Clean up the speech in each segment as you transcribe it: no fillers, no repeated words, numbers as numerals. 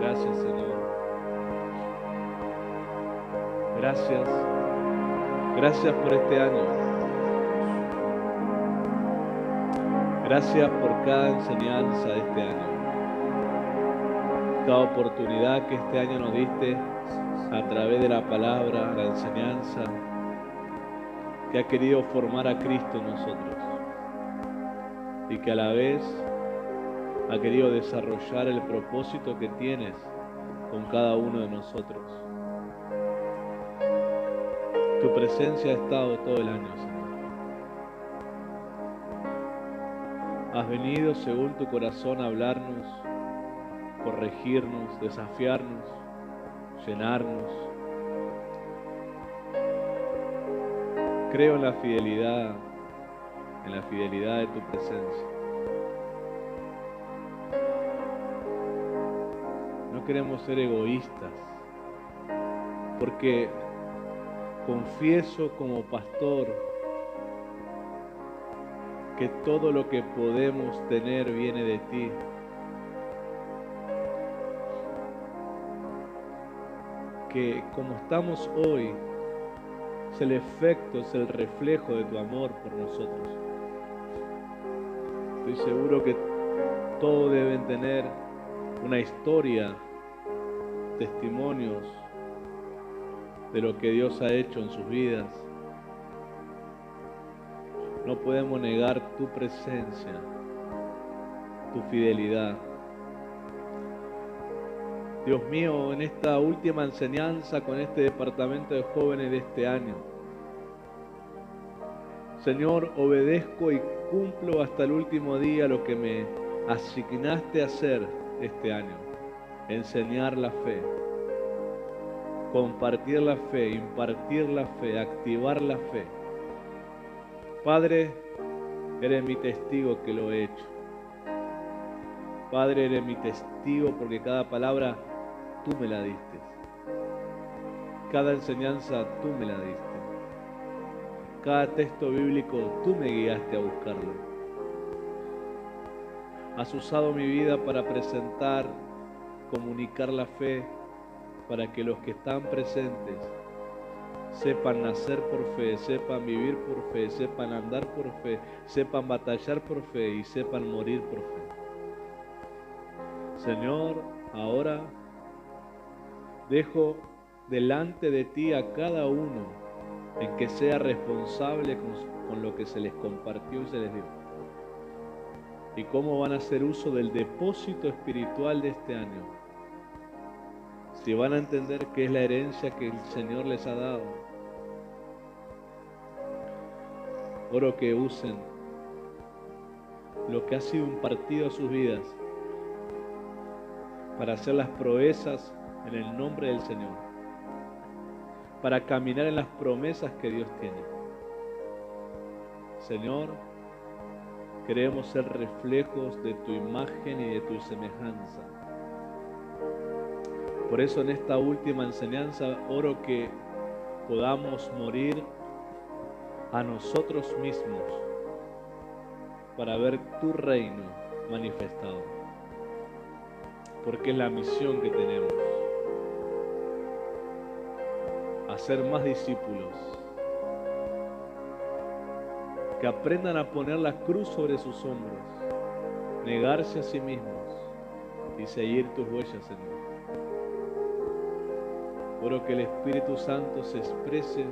Gracias, Señor. Gracias. Gracias por este año. Gracias por cada enseñanza de este año. Cada oportunidad que este año nos diste a través de la palabra, la enseñanza, que ha querido formar a Cristo en nosotros y que a la vez ha querido desarrollar el propósito que tienes con cada uno de nosotros. Tu presencia ha estado todo el año, Señor. Has venido según tu corazón a hablarnos, corregirnos, desafiarnos, llenarnos. Creo en la fidelidad de tu presencia. No queremos ser egoístas, porque confieso como pastor que todo lo que podemos tener viene de ti. Que como estamos hoy, es el efecto, es el reflejo de tu amor por nosotros. Estoy seguro que todos deben tener una historia, testimonios de lo que Dios ha hecho en sus vidas. No podemos negar tu presencia, tu fidelidad. Dios mío, en esta última enseñanza con este departamento de jóvenes de este año, Señor, obedezco y cumplo hasta el último día lo que me asignaste a hacer este año: enseñar la fe, compartir la fe, impartir la fe, activar la fe. Padre, eres mi testigo que lo he hecho. Padre, eres mi testigo porque cada palabra tú me la diste. Cada enseñanza tú me la diste. Cada texto bíblico tú me guiaste a buscarlo. Has usado mi vida para presentar, comunicar la fe, para que los que están presentes sepan nacer por fe, sepan vivir por fe, sepan andar por fe, sepan batallar por fe y sepan morir por fe. Señor, ahora dejo delante de ti a cada uno en que sea responsable con lo que se les compartió y se les dio. Y cómo van a hacer uso del depósito espiritual de este año. Si van a entender que es la herencia que el Señor les ha dado. Oro que usen lo que ha sido impartido a sus vidas para hacer las proezas en el nombre del Señor, para caminar en las promesas que Dios tiene. Señor, queremos ser reflejos de tu imagen y de tu semejanza. Por eso en esta última enseñanza oro que podamos morir a nosotros mismos para ver tu reino manifestado, porque es la misión que tenemos: hacer más discípulos que aprendan a poner la cruz sobre sus hombros, negarse a sí mismos y seguir tus huellas, Señor. Oro que el Espíritu Santo se exprese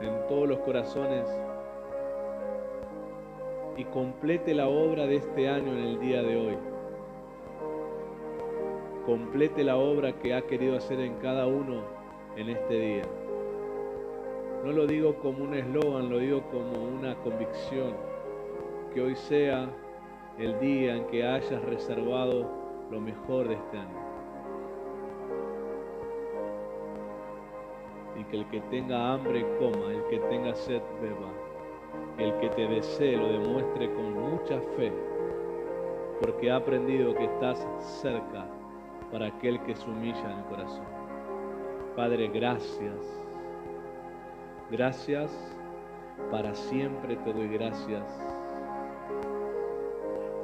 en todos los corazones y complete la obra de este año en el día de hoy. Complete la obra que ha querido hacer en cada uno en este día. No lo digo como un eslogan, lo digo como una convicción. Que hoy sea el día en que hayas reservado lo mejor de este año. Y que el que tenga hambre coma, el que tenga sed beba, el que te desee lo demuestre con mucha fe, porque ha aprendido que estás cerca para aquel que se humilla en el corazón. Padre, gracias. Gracias, para siempre te doy gracias.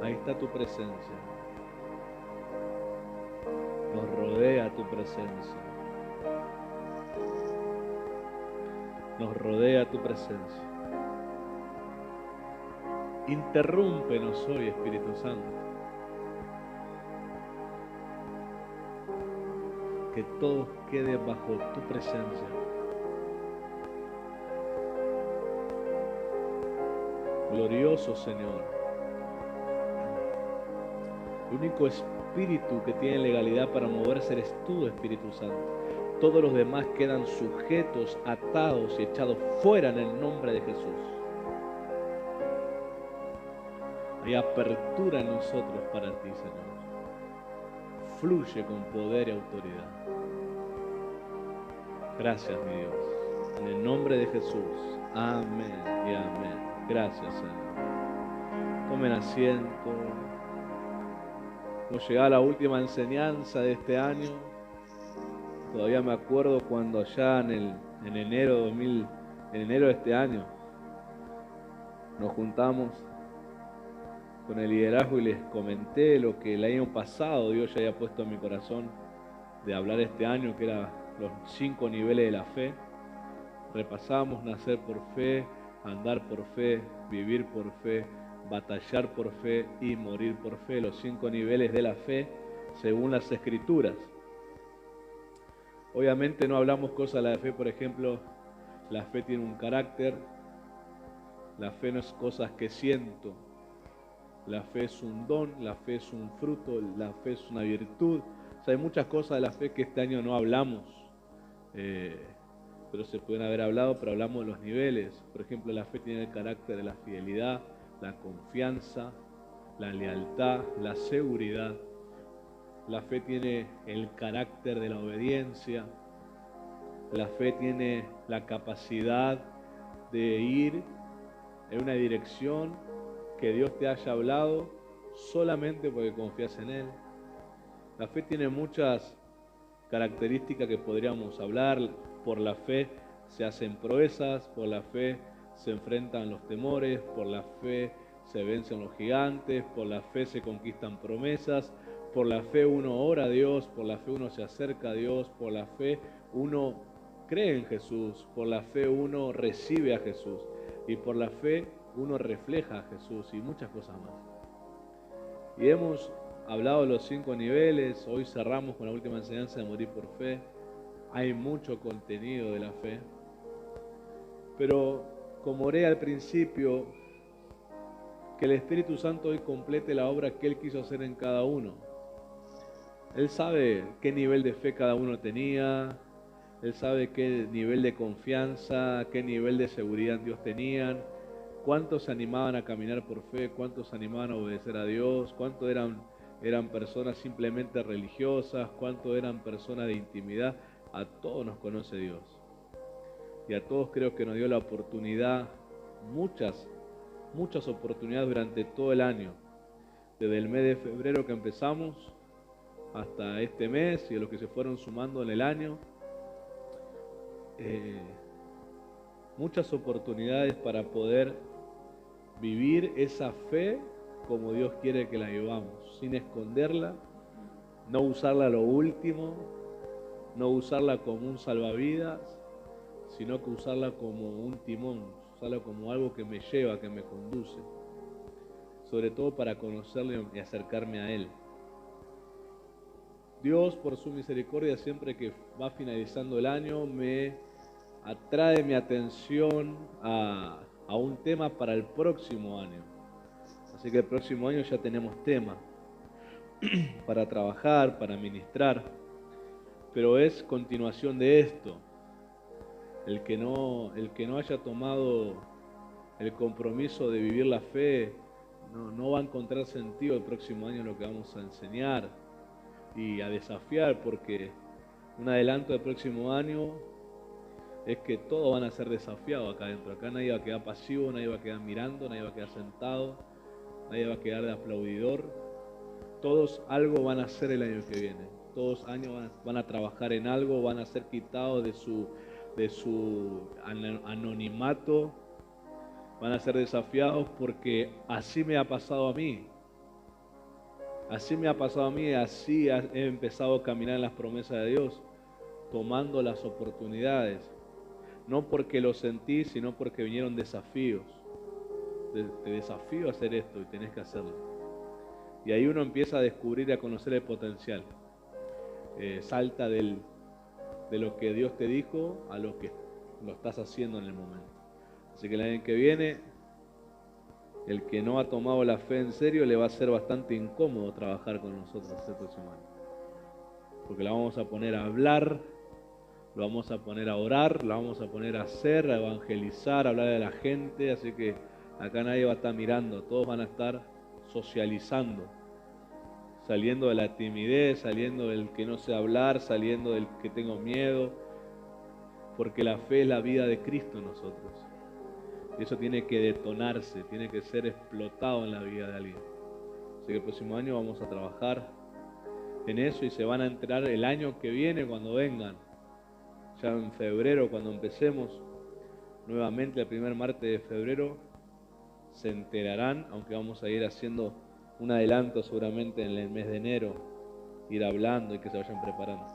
Ahí está tu presencia. Nos rodea tu presencia. Nos rodea tu presencia. Interrúmpenos hoy, Espíritu Santo. Que todo quede bajo tu presencia. Glorioso Señor. El único espíritu que tiene legalidad para moverse eres tú, Espíritu Santo. Todos los demás quedan sujetos, atados y echados fuera en el nombre de Jesús. Hay apertura en nosotros para ti, Señor. Fluye con poder y autoridad. Gracias, mi Dios. En el nombre de Jesús. Amén y amén. Gracias, Señor. Tomen asiento. Hemos llegado a la última enseñanza de este año. Todavía me acuerdo cuando allá en enero de este año nos juntamos con el liderazgo y les comenté lo que el año pasado Dios ya había puesto en mi corazón de hablar este año, que eran los 5 niveles de la fe. Repasamos nacer por fe, andar por fe, vivir por fe, batallar por fe y morir por fe, los 5 niveles de la fe según las Escrituras. Obviamente no hablamos cosas de la fe, por ejemplo, la fe tiene un carácter, la fe no es cosas que siento, la fe es un don, la fe es un fruto, la fe es una virtud. O sea, hay muchas cosas de la fe que este año no hablamos, pero se pueden haber hablado, pero hablamos de los niveles. Por ejemplo, la fe tiene el carácter de la fidelidad, la confianza, la lealtad, la seguridad. La fe tiene el carácter de la obediencia. La fe tiene la capacidad de ir en una dirección que Dios te haya hablado solamente porque confías en Él. La fe tiene muchas características que podríamos hablar. Por la fe se hacen proezas, por la fe se enfrentan los temores, por la fe se vencen los gigantes, por la fe se conquistan promesas, por la fe uno ora a Dios, por la fe uno se acerca a Dios, por la fe uno cree en Jesús, por la fe uno recibe a Jesús y por la fe uno refleja a Jesús y muchas cosas más. Y hemos hablado de los 5 niveles, hoy cerramos con la última enseñanza de morir por fe. Hay mucho contenido de la fe, pero como oré al principio, que el Espíritu Santo hoy complete la obra que Él quiso hacer en cada uno. Él sabe qué nivel de fe cada uno tenía, Él sabe qué nivel de confianza, qué nivel de seguridad en Dios tenían, cuántos se animaban a caminar por fe, cuántos se animaban a obedecer a Dios, cuántos eran personas simplemente religiosas, cuántos eran personas de intimidad. A todos nos conoce Dios y a todos creo que nos dio la oportunidad, muchas oportunidades durante todo el año, desde el mes de febrero que empezamos hasta este mes y a los que se fueron sumando en el año, muchas oportunidades para poder vivir esa fe como Dios quiere que la vivamos, sin esconderla, no usarla a lo último, no usarla como un salvavidas, sino que usarla como un timón, usarla como algo que me lleva, que me conduce, sobre todo para conocerle y acercarme a Él. Dios, por su misericordia, siempre que va finalizando el año, me atrae mi atención a un tema para el próximo año. Así que el próximo año ya tenemos tema para trabajar, para ministrar, pero es continuación de esto. El que no haya tomado el compromiso de vivir la fe, no va a encontrar sentido el próximo año en lo que vamos a enseñar y a desafiar, porque un adelanto del próximo año es que todos van a ser desafiados acá adentro. Acá nadie va a quedar pasivo, nadie va a quedar mirando, nadie va a quedar sentado, nadie va a quedar de aplaudidor. Todos algo van a hacer el año que viene. Todos años van a trabajar en algo, van a ser quitados de su anonimato, van a ser desafiados, porque así me ha pasado a mí. Así me ha pasado a mí, así he empezado a caminar en las promesas de Dios, tomando las oportunidades. No porque lo sentí, sino porque vinieron desafíos. Te desafío a hacer esto y tenés que hacerlo. Y ahí uno empieza a descubrir y a conocer el potencial. Salta de lo que Dios te dijo a lo que lo estás haciendo en el momento. Así que el año que viene, el que no ha tomado la fe en serio, le va a ser bastante incómodo trabajar con nosotros este próximo año. Porque la vamos a poner a hablar, lo vamos a poner a orar, la vamos a poner a hacer, a evangelizar, a hablar de la gente. Así que acá nadie va a estar mirando, todos van a estar socializando, saliendo de la timidez, saliendo del que no sé hablar, saliendo del que tengo miedo, porque la fe es la vida de Cristo en nosotros. Y eso tiene que detonarse, tiene que ser explotado en la vida de alguien. Así que el próximo año vamos a trabajar en eso y se van a enterar el año que viene cuando vengan. Ya en febrero, cuando empecemos nuevamente el primer martes de febrero, se enterarán, aunque vamos a ir haciendo un adelanto seguramente en el mes de enero, ir hablando y que se vayan preparando.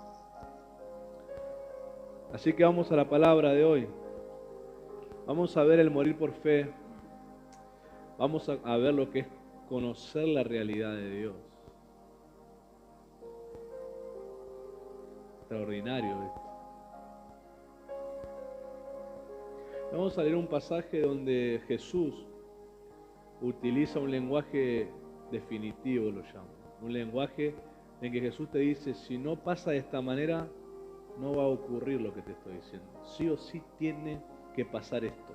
Así que vamos a la palabra de hoy. Vamos a ver el morir por fe. Vamos a ver lo que es conocer la realidad de Dios. Extraordinario esto. Vamos a leer un pasaje donde Jesús utiliza un lenguaje definitivo, lo llamo. Un lenguaje en que Jesús te dice, si no pasa de esta manera, no va a ocurrir lo que te estoy diciendo. Sí o sí tiene que pasar esto.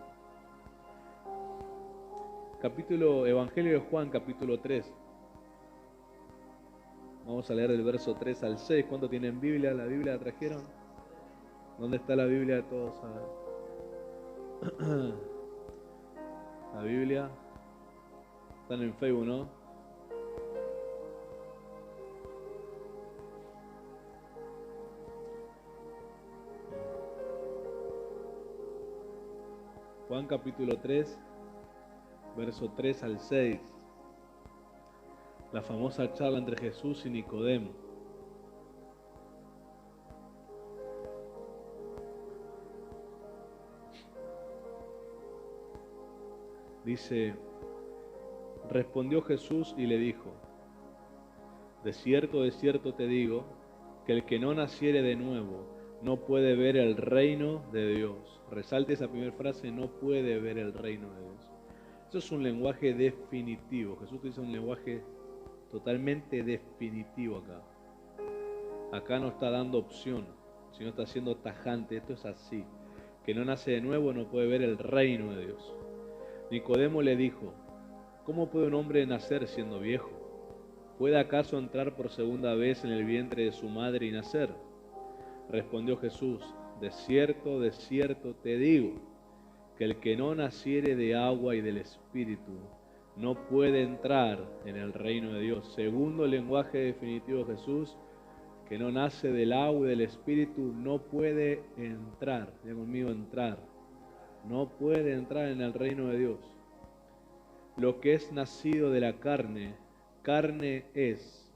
Evangelio de Juan, capítulo 3. Vamos a leer del verso 3 al 6. ¿Cuánto tienen Biblia? ¿La Biblia la trajeron? ¿Dónde está la Biblia de todos? La Biblia. Están en Facebook, ¿no? Juan capítulo 3, verso 3 al 6. La famosa charla entre Jesús y Nicodemo. Dice, respondió Jesús y le dijo, de cierto te digo, que el que no naciere de nuevo no puede ver el reino de Dios. Resalte esa primera frase, no puede ver el reino de Dios. Eso es un lenguaje definitivo. Jesús dice un lenguaje totalmente definitivo acá. Acá no está dando opción, sino está siendo tajante. Esto es así. Que no nace de nuevo no puede ver el reino de Dios. Nicodemo le dijo, ¿cómo puede un hombre nacer siendo viejo? ¿Puede acaso entrar por segunda vez en el vientre de su madre y nacer? Respondió Jesús, de cierto te digo, que el que no naciere de agua y del Espíritu no puede entrar en el reino de Dios. Segundo lenguaje definitivo de Jesús, que no nace del agua y del Espíritu no puede entrar. Diga conmigo, entrar. No puede entrar en el reino de Dios. Lo que es nacido de la carne, carne es.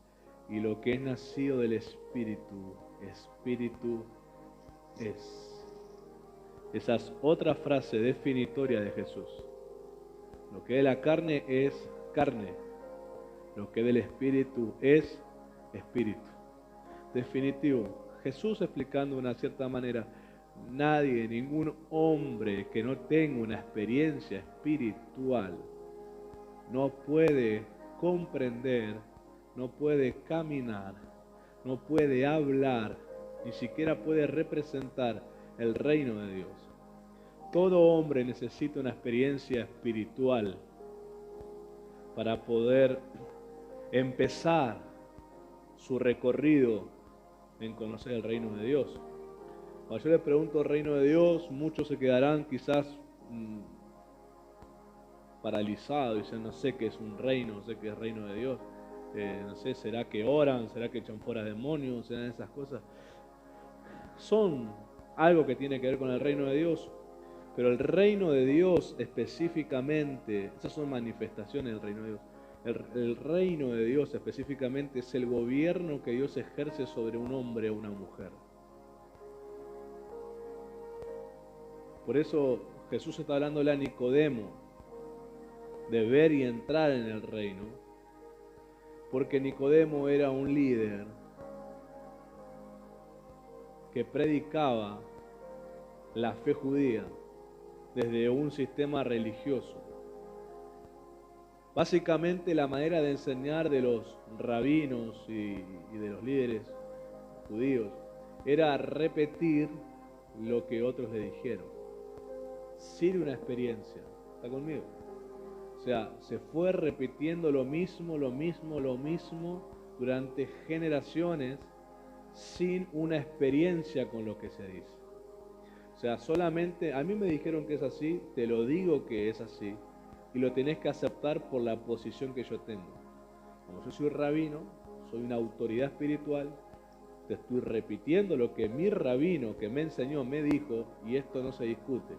Y lo que es nacido del Espíritu, Espíritu es. Esa es otra frase definitoria de Jesús. Lo que de la carne es carne. Lo que del Espíritu es Espíritu. Definitivo. Jesús explicando de una cierta manera, nadie, ningún hombre que no tenga una experiencia espiritual no puede comprender, no puede caminar, no puede hablar, ni siquiera puede representar el reino de Dios. Todo hombre necesita una experiencia espiritual para poder empezar su recorrido en conocer el reino de Dios. Cuando yo les pregunto el reino de Dios, muchos se quedarán quizás paralizados, dicen, no sé qué es un reino, no sé qué es el reino de Dios, no sé, ¿será que oran? ¿Será que echan fuera demonios? ¿Serán esas cosas? Son algo que tiene que ver con el reino de Dios, pero el reino de Dios específicamente, esas son manifestaciones del reino de Dios, El reino de Dios específicamente es el gobierno que Dios ejerce sobre un hombre o una mujer. Por eso Jesús está hablándole a Nicodemo de ver y entrar en el reino, porque Nicodemo era un líder que predicaba la fe judía desde un sistema religioso. Básicamente la manera de enseñar de los rabinos y de los líderes judíos era repetir lo que otros le dijeron, sin una experiencia. ¿Está conmigo? O sea, se fue repitiendo lo mismo durante generaciones sin una experiencia con lo que se dice. O sea, solamente a mí me dijeron que es así, te lo digo que es así, y lo tenés que aceptar por la posición que yo tengo. Como yo soy rabino, soy una autoridad espiritual, te estoy repitiendo lo que mi rabino que me enseñó me dijo, y esto no se discute.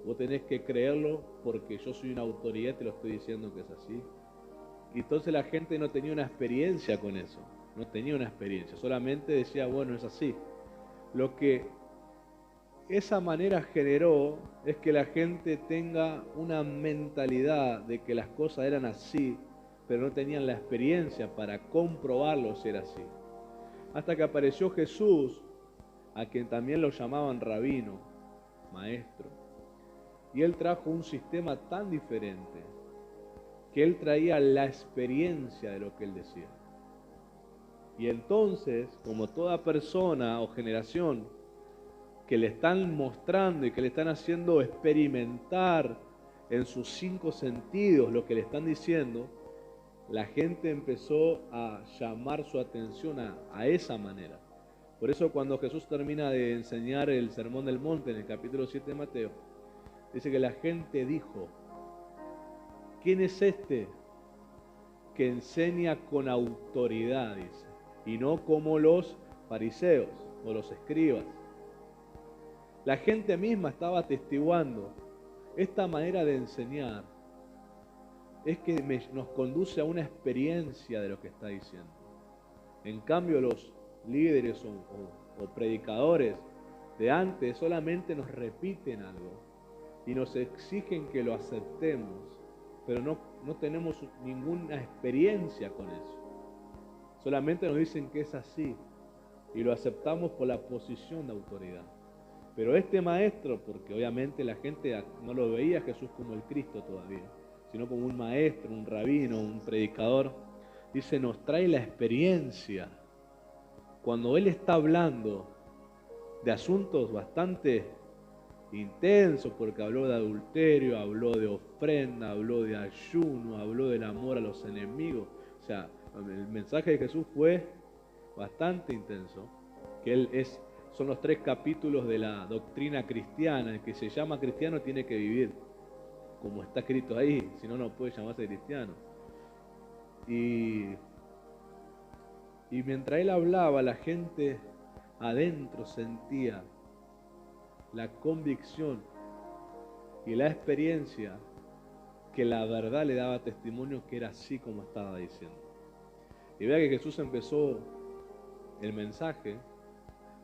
Vos tenés que creerlo porque yo soy una autoridad y te lo estoy diciendo que es así. Y entonces la gente no tenía una experiencia con eso, no tenía una experiencia, solamente decía, bueno, es así. Lo que esa manera generó es que la gente tenga una mentalidad de que las cosas eran así, pero no tenían la experiencia para comprobarlo si era así. Hasta que apareció Jesús, a quien también lo llamaban rabino, maestro. Y él trajo un sistema tan diferente, que él traía la experiencia de lo que él decía. Y entonces, como toda persona o generación que le están mostrando y que le están haciendo experimentar en sus 5 sentidos lo que le están diciendo, la gente empezó a llamar su atención a esa manera. Por eso cuando Jesús termina de enseñar el Sermón del Monte en el capítulo 7 de Mateo, dice que la gente dijo, ¿quién es este que enseña con autoridad? Dice, y no como los fariseos o los escribas. La gente misma estaba atestiguando, esta manera de enseñar es que nos conduce a una experiencia de lo que está diciendo. En cambio, los líderes o predicadores de antes solamente nos repiten algo y nos exigen que lo aceptemos, pero no tenemos ninguna experiencia con eso. Solamente nos dicen que es así y lo aceptamos por la posición de autoridad. Pero este maestro, porque obviamente la gente no lo veía a Jesús como el Cristo todavía, sino como un maestro, un rabino, un predicador, dice, nos trae la experiencia. Cuando él está hablando de asuntos bastante intensos, porque habló de adulterio, habló de ofrenda, habló de ayuno, habló del amor a los enemigos, o sea, el mensaje de Jesús fue bastante intenso, que son los 3 capítulos de la doctrina cristiana. El que se llama cristiano tiene que vivir como está escrito ahí, si no, no puede llamarse cristiano. Y mientras él hablaba, la gente adentro sentía la convicción y la experiencia que la verdad le daba testimonio que era así como estaba diciendo. Y vea que Jesús empezó el mensaje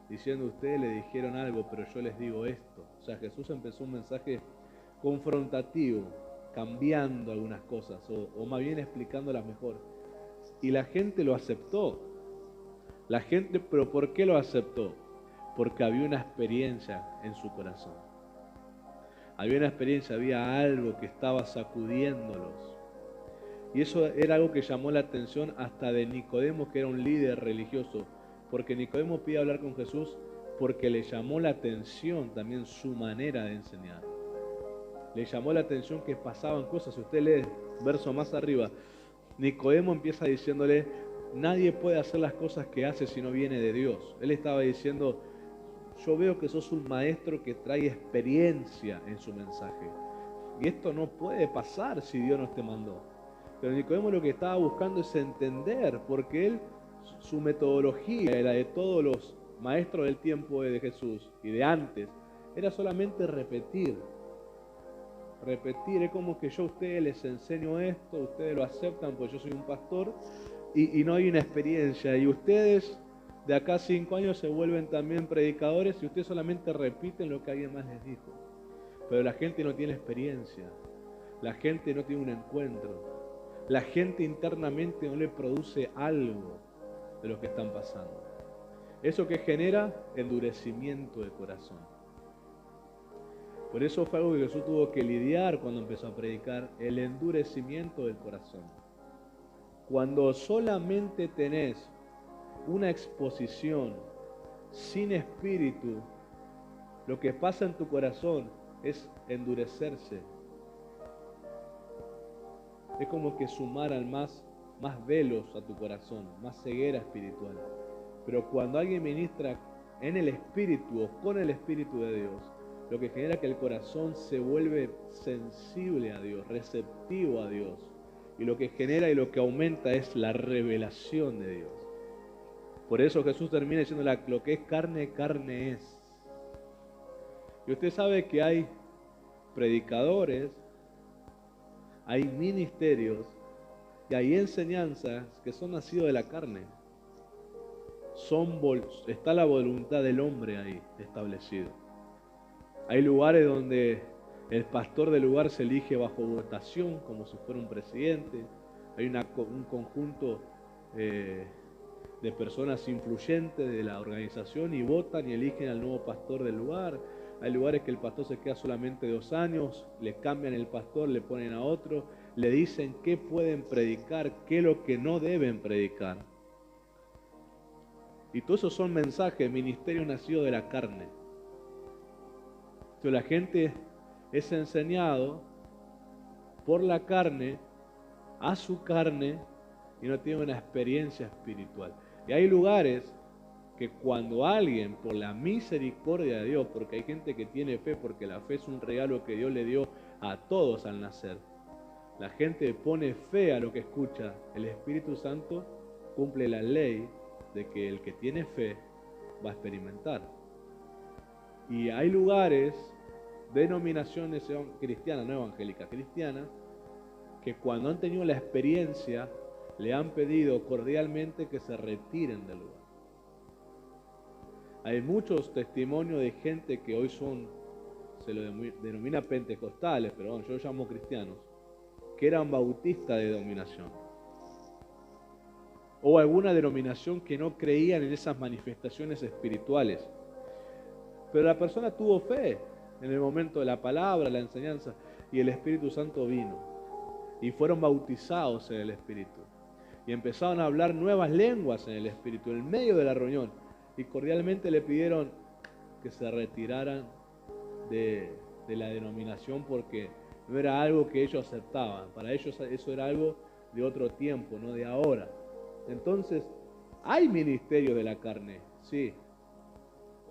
diciendo, ustedes le dijeron algo, pero yo les digo esto. O sea, Jesús empezó un mensaje confrontativo, cambiando algunas cosas, o más bien explicándolas mejor. Y la gente lo aceptó. La gente, ¿pero por qué lo aceptó? Porque había una experiencia en su corazón. Había una experiencia, había algo que estaba sacudiéndolos. Y eso era algo que llamó la atención hasta de Nicodemo, que era un líder religioso. Porque Nicodemo pide hablar con Jesús porque le llamó la atención también su manera de enseñar. Le llamó la atención que pasaban cosas. Si usted lee verso más arriba, Nicodemo empieza diciéndole, nadie puede hacer las cosas que hace si no viene de Dios. Él estaba diciendo, yo veo que sos un maestro que trae experiencia en su mensaje. Y esto no puede pasar si Dios no te mandó. Pero Nicodemo lo que estaba buscando es entender, porque él, su metodología, la de todos los maestros del tiempo de Jesús y de antes, era solamente repetir. repetir, es como que yo a ustedes les enseño esto, ustedes lo aceptan, pues yo soy un pastor, y no hay una experiencia, y ustedes de acá a 5 años se vuelven también predicadores y ustedes solamente repiten lo que alguien más les dijo. Pero la gente no tiene experiencia, la gente no tiene un encuentro, la gente internamente no le produce algo de lo que están pasando. ¿Eso que genera? Endurecimiento de corazón. Por eso fue algo que Jesús tuvo que lidiar cuando empezó a predicar, el endurecimiento del corazón. Cuando solamente tenés una exposición sin espíritu, lo que pasa en tu corazón es endurecerse. Es como que sumaran más velos a tu corazón, más ceguera espiritual. Pero cuando alguien ministra en el espíritu o con el espíritu de Dios, lo que genera que el corazón se vuelve sensible a Dios, receptivo a Dios. Y lo que genera y lo que aumenta es la revelación de Dios. Por eso Jesús termina diciendo lo que es carne, carne es. Y usted sabe que hay predicadores, hay ministerios y hay enseñanzas que son nacidos de la carne. Está la voluntad del hombre ahí establecido. Hay lugares donde el pastor del lugar se elige bajo votación, como si fuera un presidente. Hay un conjunto de personas influyentes de la organización y votan y eligen al nuevo pastor del lugar. Hay lugares que el pastor se queda solamente 2 años, le cambian el pastor, le ponen a otro, le dicen qué pueden predicar, qué es lo que no deben predicar. Y todos esos son mensajes, ministerios nacidos de la carne. Entonces la gente es enseñado por la carne, a su carne, y no tiene una experiencia espiritual. Y hay lugares que cuando alguien, por la misericordia de Dios, porque hay gente que tiene fe, porque la fe es un regalo que Dios le dio a todos al nacer, la gente pone fe a lo que escucha, el Espíritu Santo cumple la ley de que el que tiene fe va a experimentar. Y hay lugares, denominaciones cristianas, no evangélicas, cristianas, que cuando han tenido la experiencia, le han pedido cordialmente que se retiren del lugar. Hay muchos testimonios de gente que hoy se lo denomina pentecostales, pero bueno, yo los llamo cristianos, que eran bautistas de denominación. O alguna denominación que no creían en esas manifestaciones espirituales. Pero la persona tuvo fe en el momento de la palabra, la enseñanza, y el Espíritu Santo vino. Y fueron bautizados en el Espíritu. Y empezaron a hablar nuevas lenguas en el Espíritu, en medio de la reunión. Y cordialmente le pidieron que se retiraran de la denominación porque no era algo que ellos aceptaban. Para ellos eso era algo de otro tiempo, no de ahora. Entonces, hay ministerios de la carne, sí.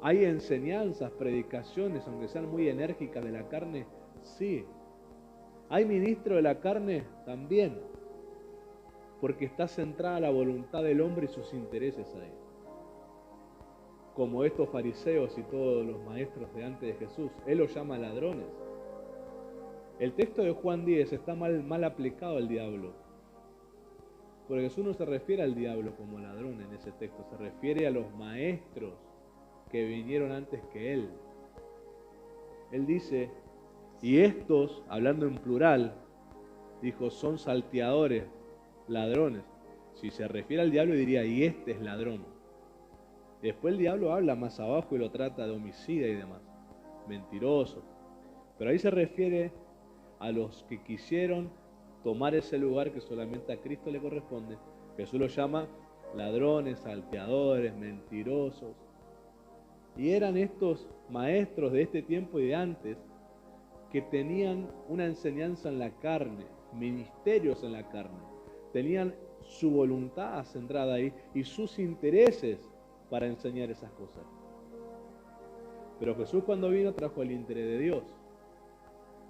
Hay enseñanzas, predicaciones, aunque sean muy enérgicas de la carne, sí. Hay ministro de la carne también, porque está centrada la voluntad del hombre y sus intereses ahí. Como estos fariseos y todos los maestros de antes de Jesús, él los llama ladrones. El texto de Juan 10 está mal aplicado al diablo, porque Jesús no se refiere al diablo como ladrón en ese texto, se refiere a los maestros que vinieron antes que él. Él dice, y estos, hablando en plural, dijo, son salteadores, ladrones. Si se refiere al diablo diría, y este es ladrón. Después el diablo habla más abajo y lo trata de homicida y demás, mentiroso. Pero ahí se refiere a los que quisieron tomar ese lugar que solamente a Cristo le corresponde. Jesús los llama ladrones, salteadores, mentirosos. Y eran estos maestros de este tiempo y de antes que tenían una enseñanza en la carne, ministerios en la carne. Tenían su voluntad centrada ahí y sus intereses para enseñar esas cosas. Pero Jesús cuando vino trajo el interés de Dios.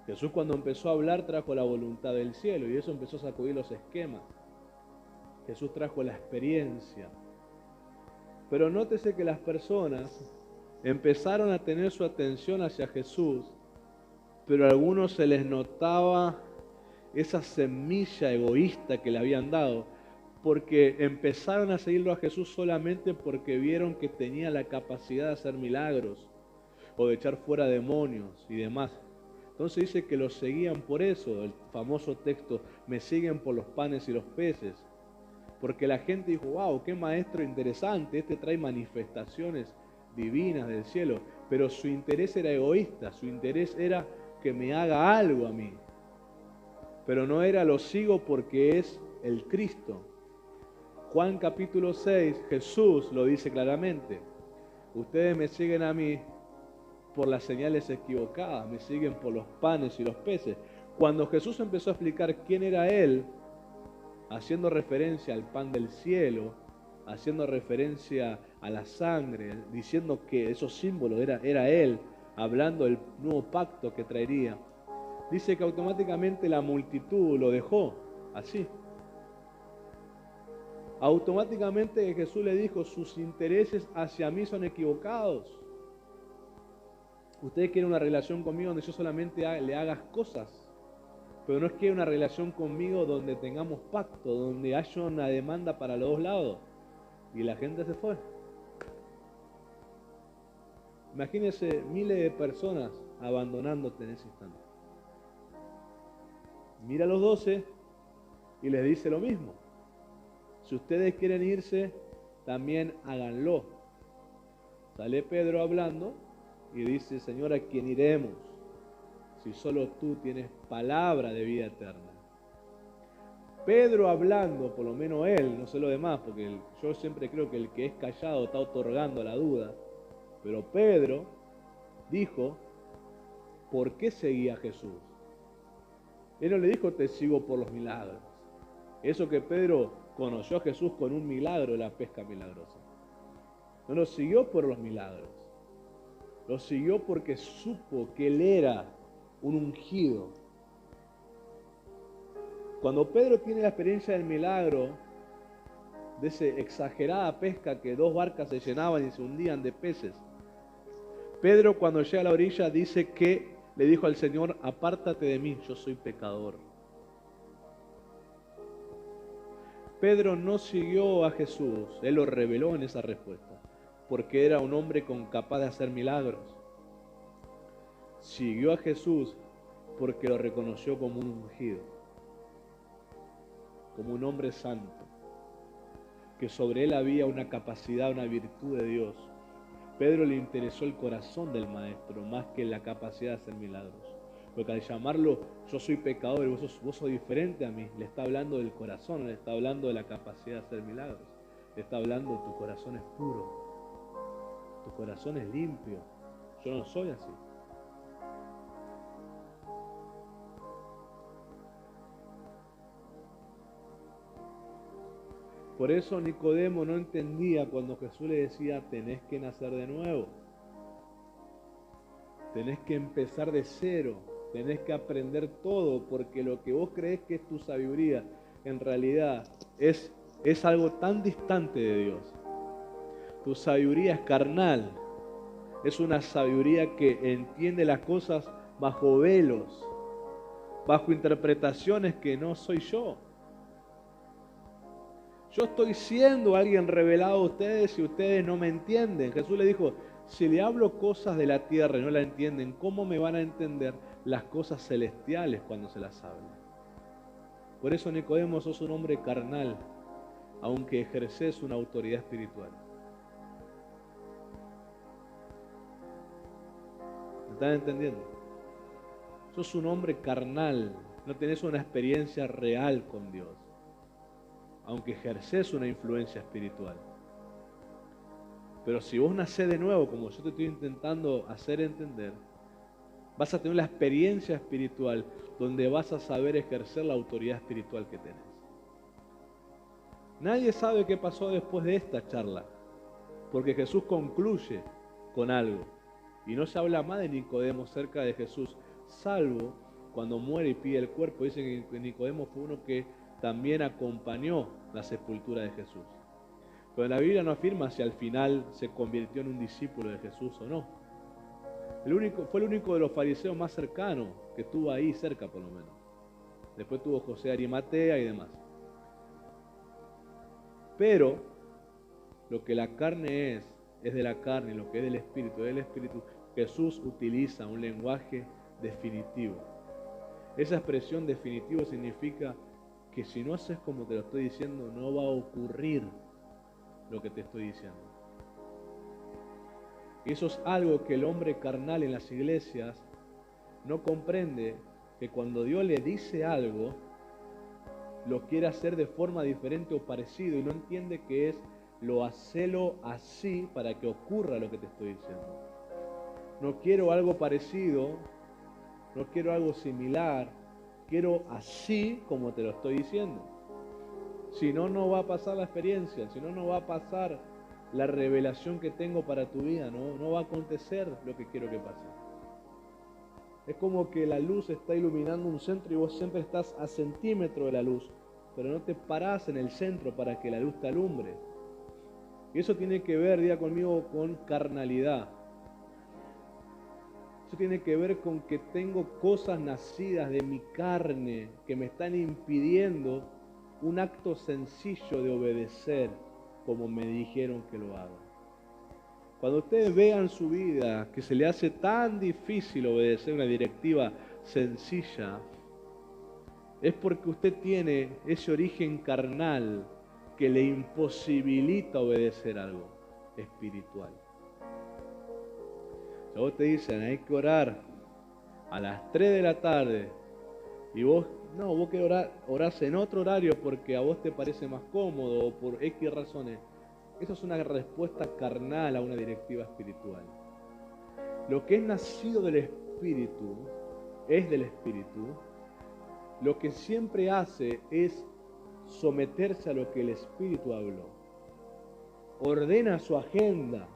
Jesús cuando empezó a hablar trajo la voluntad del cielo y eso empezó a sacudir los esquemas. Jesús trajo la experiencia. Pero nótese que las personas empezaron a tener su atención hacia Jesús pero a algunos se les notaba esa semilla egoísta que le habían dado, porque empezaron a seguirlo a Jesús solamente porque vieron que tenía la capacidad de hacer milagros o de echar fuera demonios y demás. Entonces dice que los seguían por eso, el famoso texto, me siguen por los panes y los peces. Porque la gente dijo, wow, qué maestro interesante, este trae manifestaciones divinas del cielo. Pero su interés era egoísta, su interés era que me haga algo a mí. Pero no era lo sigo porque es el Cristo. Juan capítulo 6, Jesús lo dice claramente. Ustedes me siguen a mí por las señales equivocadas, me siguen por los panes y los peces. Cuando Jesús empezó a explicar quién era Él, haciendo referencia al pan del cielo, haciendo referencia a la sangre, diciendo que esos símbolos era Él, hablando del nuevo pacto que traería, dice que automáticamente la multitud lo dejó así. Automáticamente Jesús le dijo, sus intereses hacia mí son equivocados. Ustedes quieren una relación conmigo donde yo solamente le haga cosas, pero no es que haya una relación conmigo donde tengamos pacto, donde haya una demanda para los dos lados. Y la gente se fue. Imagínense miles de personas abandonándote en ese instante. Mira a los 12 y les dice lo mismo. Si ustedes quieren irse, también háganlo. Sale Pedro hablando y dice, Señor, ¿a quién iremos? Si solo tú tienes palabra de vida eterna. Pedro hablando, por lo menos él, no sé lo demás, porque yo siempre creo que el que es callado está otorgando la duda. Pero Pedro dijo, ¿por qué seguía a Jesús? Él no le dijo, te sigo por los milagros. Eso que Pedro conoció a Jesús con un milagro, la pesca milagrosa. No lo siguió por los milagros. Lo siguió porque supo que él era un ungido. Cuando Pedro tiene la experiencia del milagro, de esa exagerada pesca que 2 barcas se llenaban y se hundían de peces, Pedro cuando llega a la orilla dice que le dijo al Señor, apártate de mí, yo soy pecador. Pedro no siguió a Jesús, él lo reveló en esa respuesta, porque era un hombre capaz de hacer milagros. Siguió a Jesús porque lo reconoció como un ungido, como un hombre santo, que sobre él había una capacidad, una virtud de Dios. Pedro le interesó el corazón del maestro más que la capacidad de hacer milagros. Porque al llamarlo, yo soy pecador y vos sos diferente a mí, le está hablando del corazón, le está hablando de la capacidad de hacer milagros. Le está hablando, tu corazón es puro, tu corazón es limpio, yo no soy así. Por eso Nicodemo no entendía cuando Jesús le decía, tenés que nacer de nuevo, tenés que empezar de cero, tenés que aprender todo, porque lo que vos creés que es tu sabiduría, en realidad es algo tan distante de Dios. Tu sabiduría es carnal, es una sabiduría que entiende las cosas bajo velos, bajo interpretaciones que no soy yo. Yo estoy siendo alguien revelado a ustedes y ustedes no me entienden. Jesús le dijo, si le hablo cosas de la tierra y no la entienden, ¿cómo me van a entender las cosas celestiales cuando se las habla? Por eso, Nicodemo, sos un hombre carnal, aunque ejerces una autoridad espiritual. ¿Me están entendiendo? Sos un hombre carnal, no tenés una experiencia real con Dios, aunque ejerces una influencia espiritual. Pero si vos nacés de nuevo, como yo te estoy intentando hacer entender, vas a tener la experiencia espiritual donde vas a saber ejercer la autoridad espiritual que tenés. Nadie sabe qué pasó después de esta charla, porque Jesús concluye con algo. Y no se habla más de Nicodemo cerca de Jesús, salvo cuando muere y pide el cuerpo. Dicen que Nicodemo fue uno que también acompañó la sepultura de Jesús. Pero la Biblia no afirma si al final se convirtió en un discípulo de Jesús o no. Fue el único de los fariseos más cercanos que estuvo ahí cerca, por lo menos. Después tuvo José de Arimatea y demás. Pero lo que la carne es de la carne, y lo que es del Espíritu, es del Espíritu. Jesús utiliza un lenguaje definitivo. Esa expresión definitivo significa que si no haces como te lo estoy diciendo, no va a ocurrir lo que te estoy diciendo. Y eso es algo que el hombre carnal en las iglesias no comprende, que cuando Dios le dice algo, lo quiere hacer de forma diferente o parecido, y no entiende que es lo hacelo así para que ocurra lo que te estoy diciendo. No quiero algo parecido, no quiero algo similar, quiero así como te lo estoy diciendo. Si no, no va a pasar la experiencia, si no, no va a pasar la revelación que tengo para tu vida, no va a acontecer lo que quiero que pase. Es como que la luz está iluminando un centro y vos siempre estás a centímetro de la luz, pero no te parás en el centro para que la luz te alumbre. Y eso tiene que ver, diga conmigo, con carnalidad. Eso tiene que ver con que tengo cosas nacidas de mi carne que me están impidiendo un acto sencillo de obedecer como me dijeron que lo haga. Cuando ustedes vean su vida que se le hace tan difícil obedecer una directiva sencilla, es porque usted tiene ese origen carnal que le imposibilita obedecer algo espiritual. Si a vos te dicen hay que orar a las 3 de la tarde y vos querés orás en otro horario porque a vos te parece más cómodo o por X razones, eso es una respuesta carnal a una directiva espiritual. Lo que es nacido del Espíritu, es del Espíritu, lo que siempre hace es someterse a lo que el Espíritu habló. Ordena su agenda,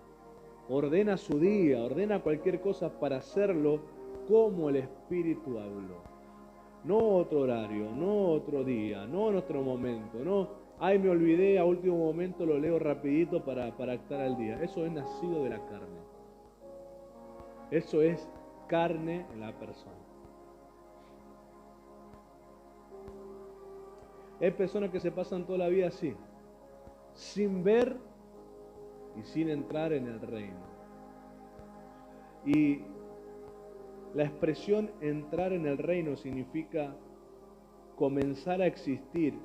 ordena su día, ordena cualquier cosa para hacerlo como el Espíritu habló. No otro horario, no otro día, no en otro momento, no, ay me olvidé, a último momento lo leo rapidito para actar al día. Eso es nacido de la carne. Eso es carne en la persona. Hay personas que se pasan toda la vida así, sin ver y sin entrar en el reino. Y la expresión entrar en el reino significa comenzar a existir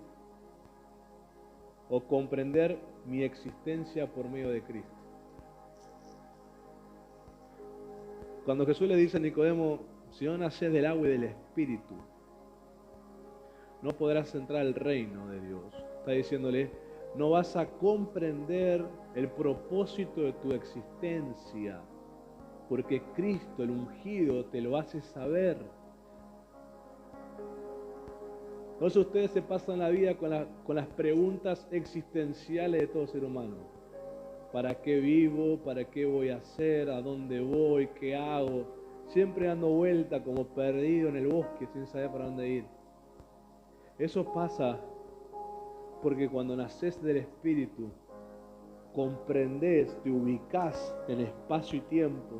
o comprender mi existencia por medio de Cristo. Cuando Jesús le dice a Nicodemo, si no naces del agua y del Espíritu, no podrás entrar al reino de Dios. Está diciéndole, no vas a comprender el propósito de tu existencia, porque Cristo, el ungido, te lo hace saber. Entonces ustedes se pasan la vida con las preguntas existenciales de todo ser humano. ¿Para qué vivo? ¿Para qué voy a hacer? ¿A dónde voy? ¿Qué hago? Siempre dando vuelta como perdido en el bosque sin saber para dónde ir. Eso pasa porque cuando naces del Espíritu, comprendés, te ubicás en espacio y tiempo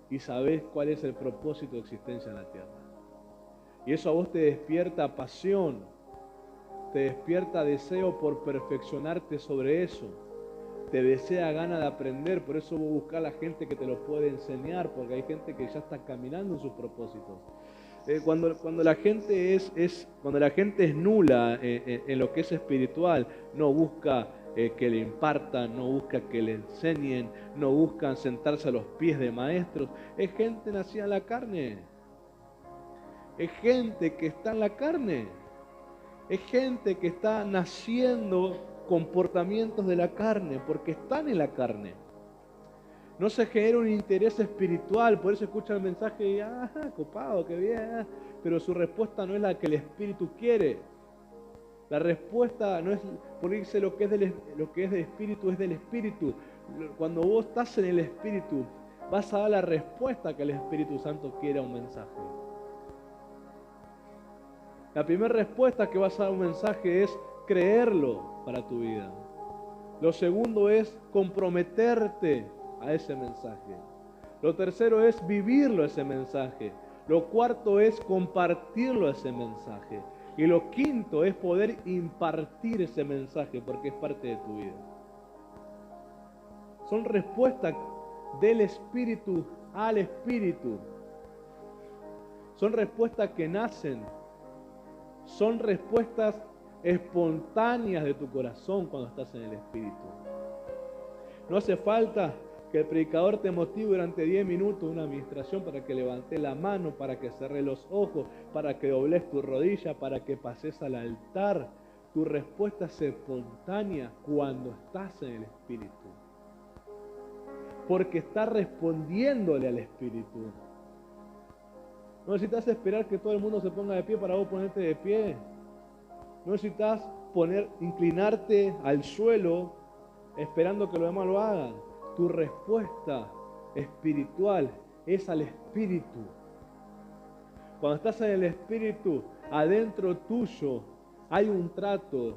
y sabés cuál es el propósito de existencia en la tierra. Y eso a vos te despierta pasión, te despierta deseo por perfeccionarte sobre eso, te desea ganas de aprender. Por eso vos buscás a la gente que te lo puede enseñar, porque hay gente que ya está caminando en sus propósitos. Cuando la gente es nula en lo que es espiritual, no busca que le impartan, no busca que le enseñen, no buscan sentarse a los pies de maestros. Es gente nacida en la carne. Es gente que está en la carne. Es gente que está naciendo comportamientos de la carne, porque están en la carne. No se genera un interés espiritual, por eso escucha el mensaje y copado, qué bien, pero su respuesta no es la que el Espíritu quiere. La respuesta no es, porque dice lo que es del Espíritu es del Espíritu. Cuando vos estás en el Espíritu, vas a dar la respuesta que el Espíritu Santo quiere a un mensaje. La primera respuesta que vas a dar a un mensaje es creerlo para tu vida. Lo segundo es comprometerte a ese mensaje. Lo tercero es vivirlo ese mensaje. Lo cuarto es compartirlo ese mensaje. Y lo quinto es poder impartir ese mensaje porque es parte de tu vida. Son respuestas del Espíritu al Espíritu. Son respuestas que nacen. Son respuestas espontáneas de tu corazón cuando estás en el Espíritu. No hace falta que el predicador te motive durante 10 minutos una administración para que levantes la mano, para que cerres los ojos, para que dobles tu rodilla, para que pases al altar. Tu respuesta es espontánea cuando estás en el Espíritu. Porque estás respondiéndole al Espíritu. No necesitas esperar que todo el mundo se ponga de pie para vos ponerte de pie. No necesitas inclinarte al suelo esperando que los demás lo hagan. Tu respuesta espiritual es al Espíritu. Cuando estás en el Espíritu, adentro tuyo hay un trato,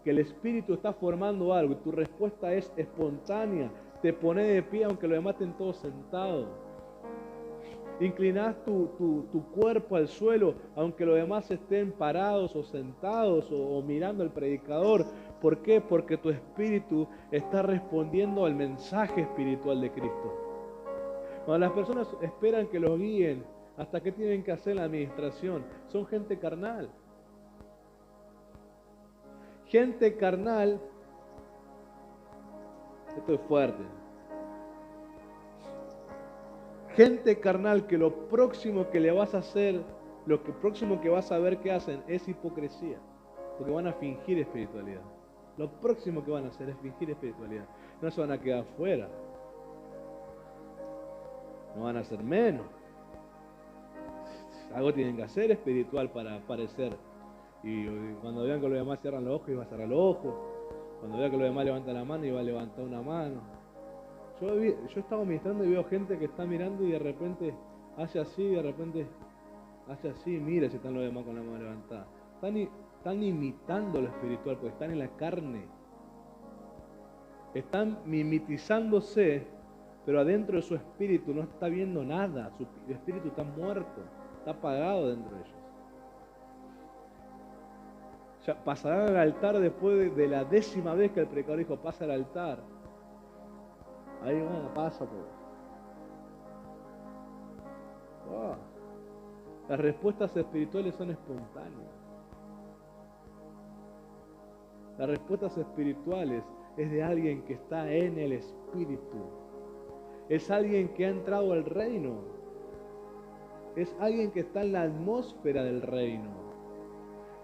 que el Espíritu está formando algo y tu respuesta es espontánea. Te pones de pie aunque los demás estén todos sentados. Inclinás tu cuerpo al suelo aunque los demás estén parados o sentados o mirando al predicador. ¿Por qué? Porque tu espíritu está respondiendo al mensaje espiritual de Cristo. Cuando las personas esperan que los guíen hasta que tienen que hacer la administración, son gente carnal. Gente carnal, esto es fuerte. Gente carnal que lo próximo que le vas a hacer, lo próximo que vas a ver que hacen es hipocresía. Porque van a fingir espiritualidad. Lo próximo que van a hacer es fingir espiritualidad. No se van a quedar fuera. No van a hacer menos. Algo tienen que hacer espiritual para aparecer. Y cuando vean que los demás cierran los ojos, iba a cerrar los ojos. Cuando vean que los demás levantan la mano, iba a levantar una mano. Yo estaba ministrando y veo gente que está mirando y de repente hace así, de repente hace así, mira si están los demás con la mano levantada. Están imitando lo espiritual porque están en la carne. Están mimetizándose, pero adentro de su espíritu no está viendo nada. Su espíritu está muerto, está apagado dentro de ellos. Ya pasarán al altar después de la 10ª vez que el predicador dijo pasa al altar. Ahí bueno, pasa todo. Wow. Las respuestas espirituales son espontáneas. Las respuestas espirituales es de alguien que está en el Espíritu. Es alguien que ha entrado al reino. Es alguien que está en la atmósfera del reino.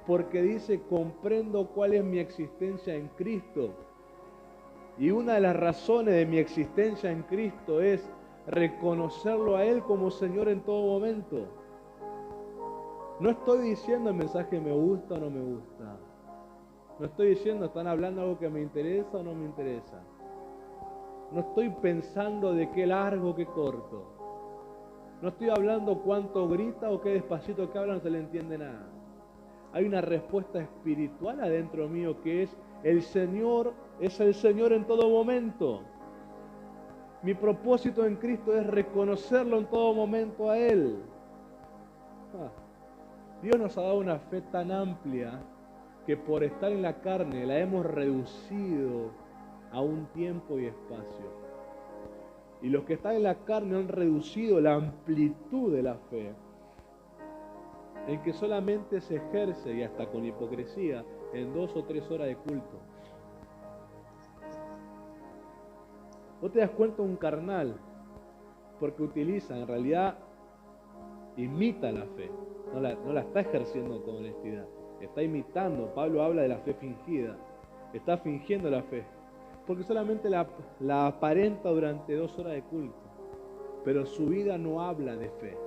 Porque dice, comprendo cuál es mi existencia en Cristo. Y una de las razones de mi existencia en Cristo es reconocerlo a Él como Señor en todo momento. No estoy diciendo el mensaje me gusta o no me gusta. No estoy diciendo están hablando algo que me interesa o no me interesa. No estoy pensando de qué largo o qué corto. No estoy hablando cuánto grita o qué despacito que hablan, no se le entiende nada. Hay una respuesta espiritual adentro mío que es el Señor es el Señor en todo momento. Mi propósito en Cristo es reconocerlo en todo momento a Él. Dios nos ha dado una fe tan amplia que por estar en la carne la hemos reducido a un tiempo y espacio. Y los que están en la carne han reducido la amplitud de la fe en que solamente se ejerce, y hasta con hipocresía, en 2 o 3 horas de culto. Vos te das cuenta un carnal, porque utiliza, en realidad, imita la fe, no la está ejerciendo con honestidad, está imitando. Pablo habla de la fe fingida, está fingiendo la fe, porque solamente la aparenta durante 2 horas de culto, pero su vida no habla de fe.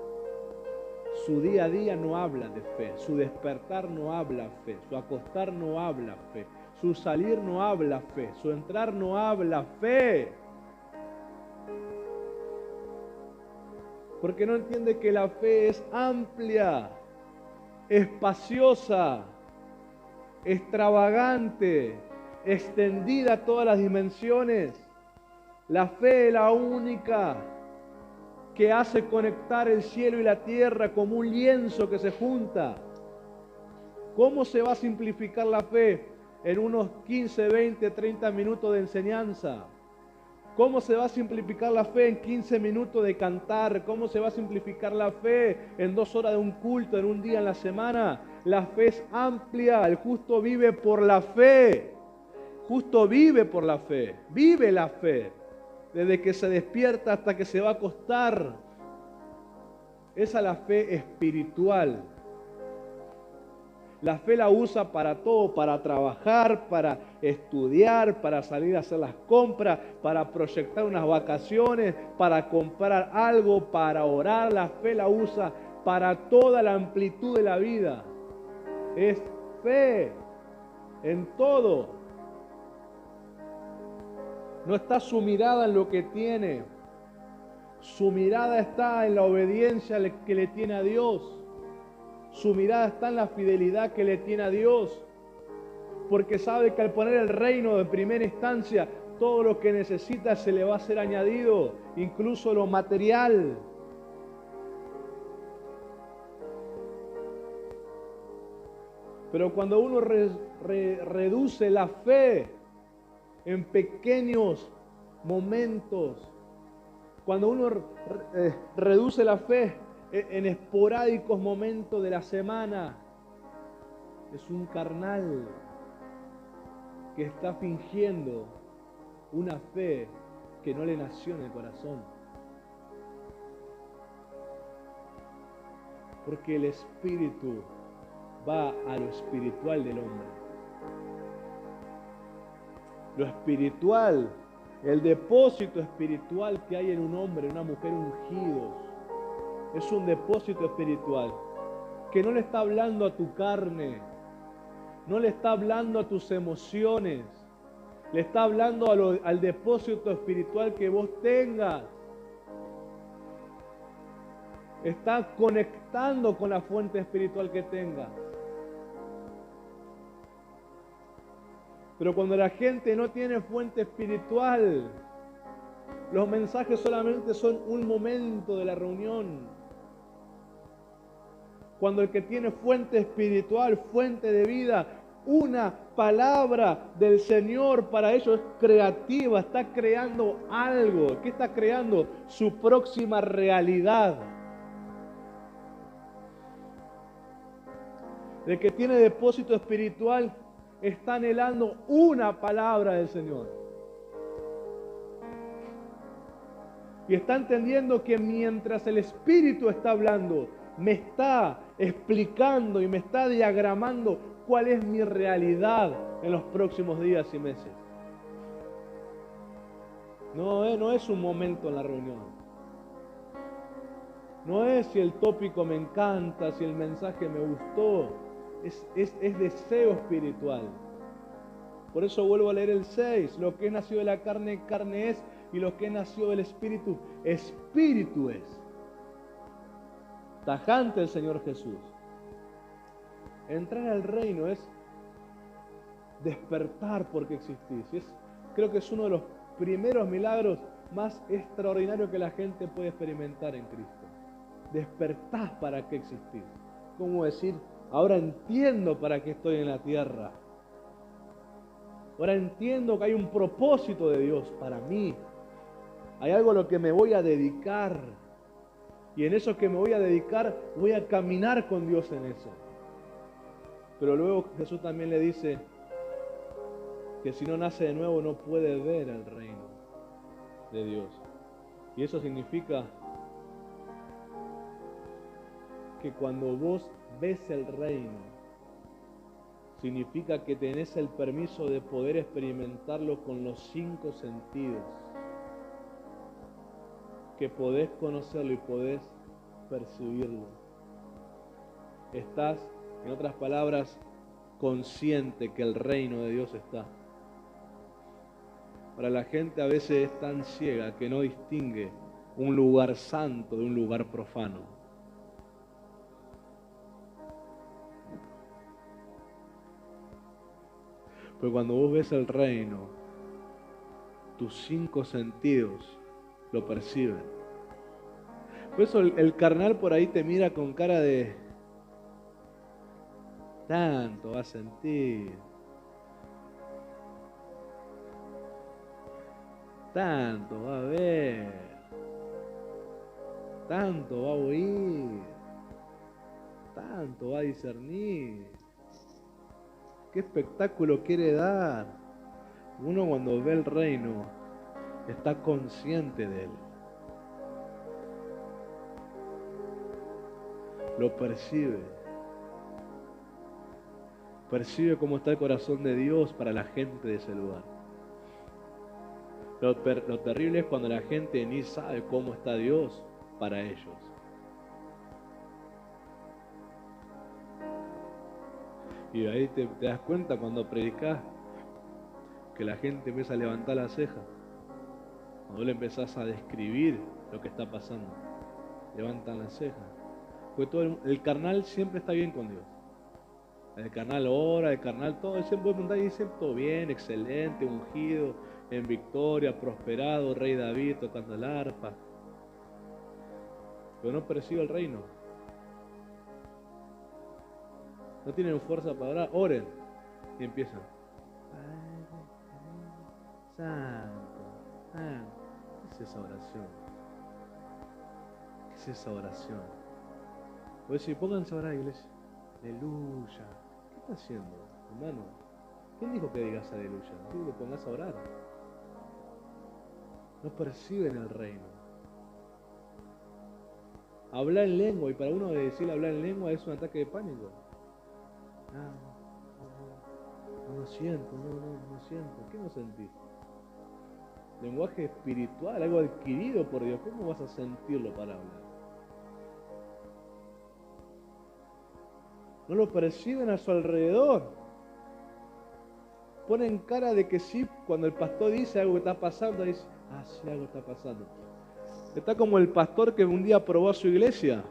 Su día a día no habla de fe, su despertar no habla fe, su acostar no habla fe, su salir no habla fe, su entrar no habla fe. Porque no entiende que la fe es amplia, espaciosa, extravagante, extendida a todas las dimensiones. La fe es la única que hace conectar el cielo y la tierra como un lienzo que se junta. ¿Cómo se va a simplificar la fe en unos 15, 20, 30 minutos de enseñanza? ¿Cómo se va a simplificar la fe en 15 minutos de cantar? ¿Cómo se va a simplificar la fe en 2 horas de un culto, en un día en la semana? La fe es amplia, el justo vive por la fe. Justo vive por la fe, vive la fe, desde que se despierta hasta que se va a acostar. Esa es la fe espiritual. La fe la usa para todo, para trabajar, para estudiar, para salir a hacer las compras, para proyectar unas vacaciones, para comprar algo, para orar. La fe la usa para toda la amplitud de la vida. Es fe en todo. No está su mirada en lo que tiene. Su mirada está en la obediencia que le tiene a Dios. Su mirada está en la fidelidad que le tiene a Dios. Porque sabe que al poner el reino de primera instancia, todo lo que necesita se le va a ser añadido, incluso lo material. Pero cuando uno reduce la fe en pequeños momentos, cuando uno reduce la fe en esporádicos momentos de la semana, es un carnal que está fingiendo una fe que no le nació en el corazón. Porque el espíritu va a lo espiritual del hombre. Lo espiritual, el depósito espiritual que hay en un hombre, en una mujer ungidos, es un depósito espiritual que no le está hablando a tu carne, no le está hablando a tus emociones, le está hablando al depósito espiritual que vos tengas. Está conectando con la fuente espiritual que tengas. Pero cuando la gente no tiene fuente espiritual, los mensajes solamente son un momento de la reunión. Cuando el que tiene fuente espiritual, fuente de vida, una palabra del Señor para ellos es creativa, está creando algo. ¿Qué está creando? Su próxima realidad. El que tiene depósito espiritual está anhelando una palabra del Señor. Y está entendiendo que mientras el Espíritu está hablando, me está explicando y me está diagramando cuál es mi realidad en los próximos días y meses. No es un momento en la reunión. No es si el tópico me encanta, si el mensaje me gustó. Es deseo espiritual. Por eso vuelvo a leer el 6. Lo que es nacido de la carne, carne es. Y lo que es nacido del Espíritu, Espíritu es. Tajante el Señor Jesús. Entrar al reino es despertar porque existís. Creo que es uno de los primeros milagros más extraordinarios que la gente puede experimentar en Cristo. Despertás para qué existís. ¿Cómo decir? Ahora entiendo para qué estoy en la tierra. Ahora entiendo que hay un propósito de Dios para mí. Hay algo a lo que me voy a dedicar. Y en eso que me voy a dedicar, voy a caminar con Dios en eso. Pero luego Jesús también le dice que si no nace de nuevo no puede ver el reino de Dios. Y eso significa que cuando vos ves el reino, significa que tenés el permiso de poder experimentarlo con los 5 sentidos. Que podés conocerlo y podés percibirlo. Estás, en otras palabras, consciente que el reino de Dios está. Para la gente a veces es tan ciega que no distingue un lugar santo de un lugar profano. Pero cuando vos ves el reino, tus 5 sentidos lo perciben. Por eso el carnal por ahí te mira con cara de tanto va a sentir, tanto va a ver, tanto va a oír, tanto va a discernir. ¿Qué espectáculo quiere dar? Uno cuando ve el reino está consciente de él. Lo percibe. Percibe cómo está el corazón de Dios para la gente de ese lugar. Lo terrible es cuando la gente ni sabe cómo está Dios para ellos. Y ahí te das cuenta cuando predicás que la gente empieza a levantar la ceja. Cuando le empezás a describir lo que está pasando, levantan la ceja. Porque todo el carnal siempre está bien con Dios. El carnal ora, el carnal todo, él siempre puede preguntar y dice todo bien, excelente, ungido, en victoria, prosperado, rey David tocando el arpa. Pero no percibe el reino. No tienen fuerza para orar, oren. Y empiezan. Santo, ¿qué es esa oración? ¿Qué es esa oración? Voy a decir, pónganse a orar, iglesia. Aleluya. ¿Qué está haciendo, hermano? ¿Quién dijo que digas aleluya? Digo que pongas a orar. No perciben el reino. Hablar en lengua, y para uno decir hablar en lengua es un ataque de pánico. No siento, no siento. ¿Qué no sentís? Lenguaje espiritual, algo adquirido por Dios. ¿Cómo vas a sentirlo para hablar? No lo perciben a su alrededor. Ponen cara de que sí, cuando el pastor dice algo que está pasando, dice, sí, algo está pasando. Está como el pastor que un día probó a su iglesia.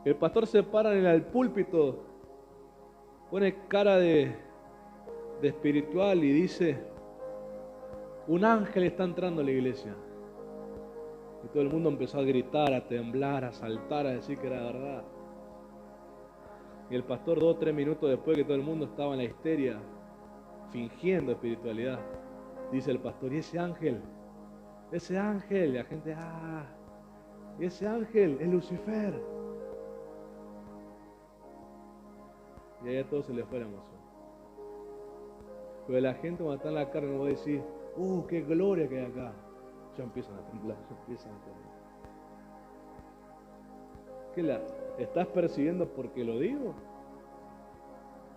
El pastor se para en el púlpito, pone cara de espiritual y dice, un ángel está entrando a la iglesia. Y todo el mundo empezó a gritar, a temblar, a saltar, a decir que era verdad. Y el pastor 2 o 3 minutos después que todo el mundo estaba en la histeria, fingiendo espiritualidad, dice el pastor, ¿y ese ángel? Ese ángel, y la gente, y ese ángel es Lucifer. Y ahí a todos se les fue la emoción. Pero la gente cuando está en la carne no va a decir, qué gloria que hay acá. Ya empiezan a temblar, ¿Qué estás percibiendo porque lo digo?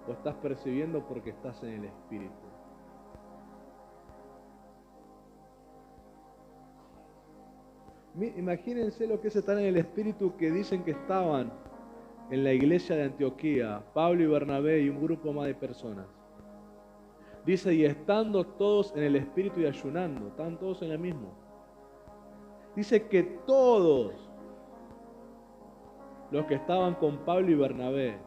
¿O estás percibiendo porque estás en el Espíritu? Imagínense lo que es estar en el Espíritu que dicen que estaban en la iglesia de Antioquía, Pablo y Bernabé y un grupo más de personas. Dice, y estando todos en el Espíritu y ayunando, estaban todos en el mismo. Dice que todos los que estaban con Pablo y Bernabé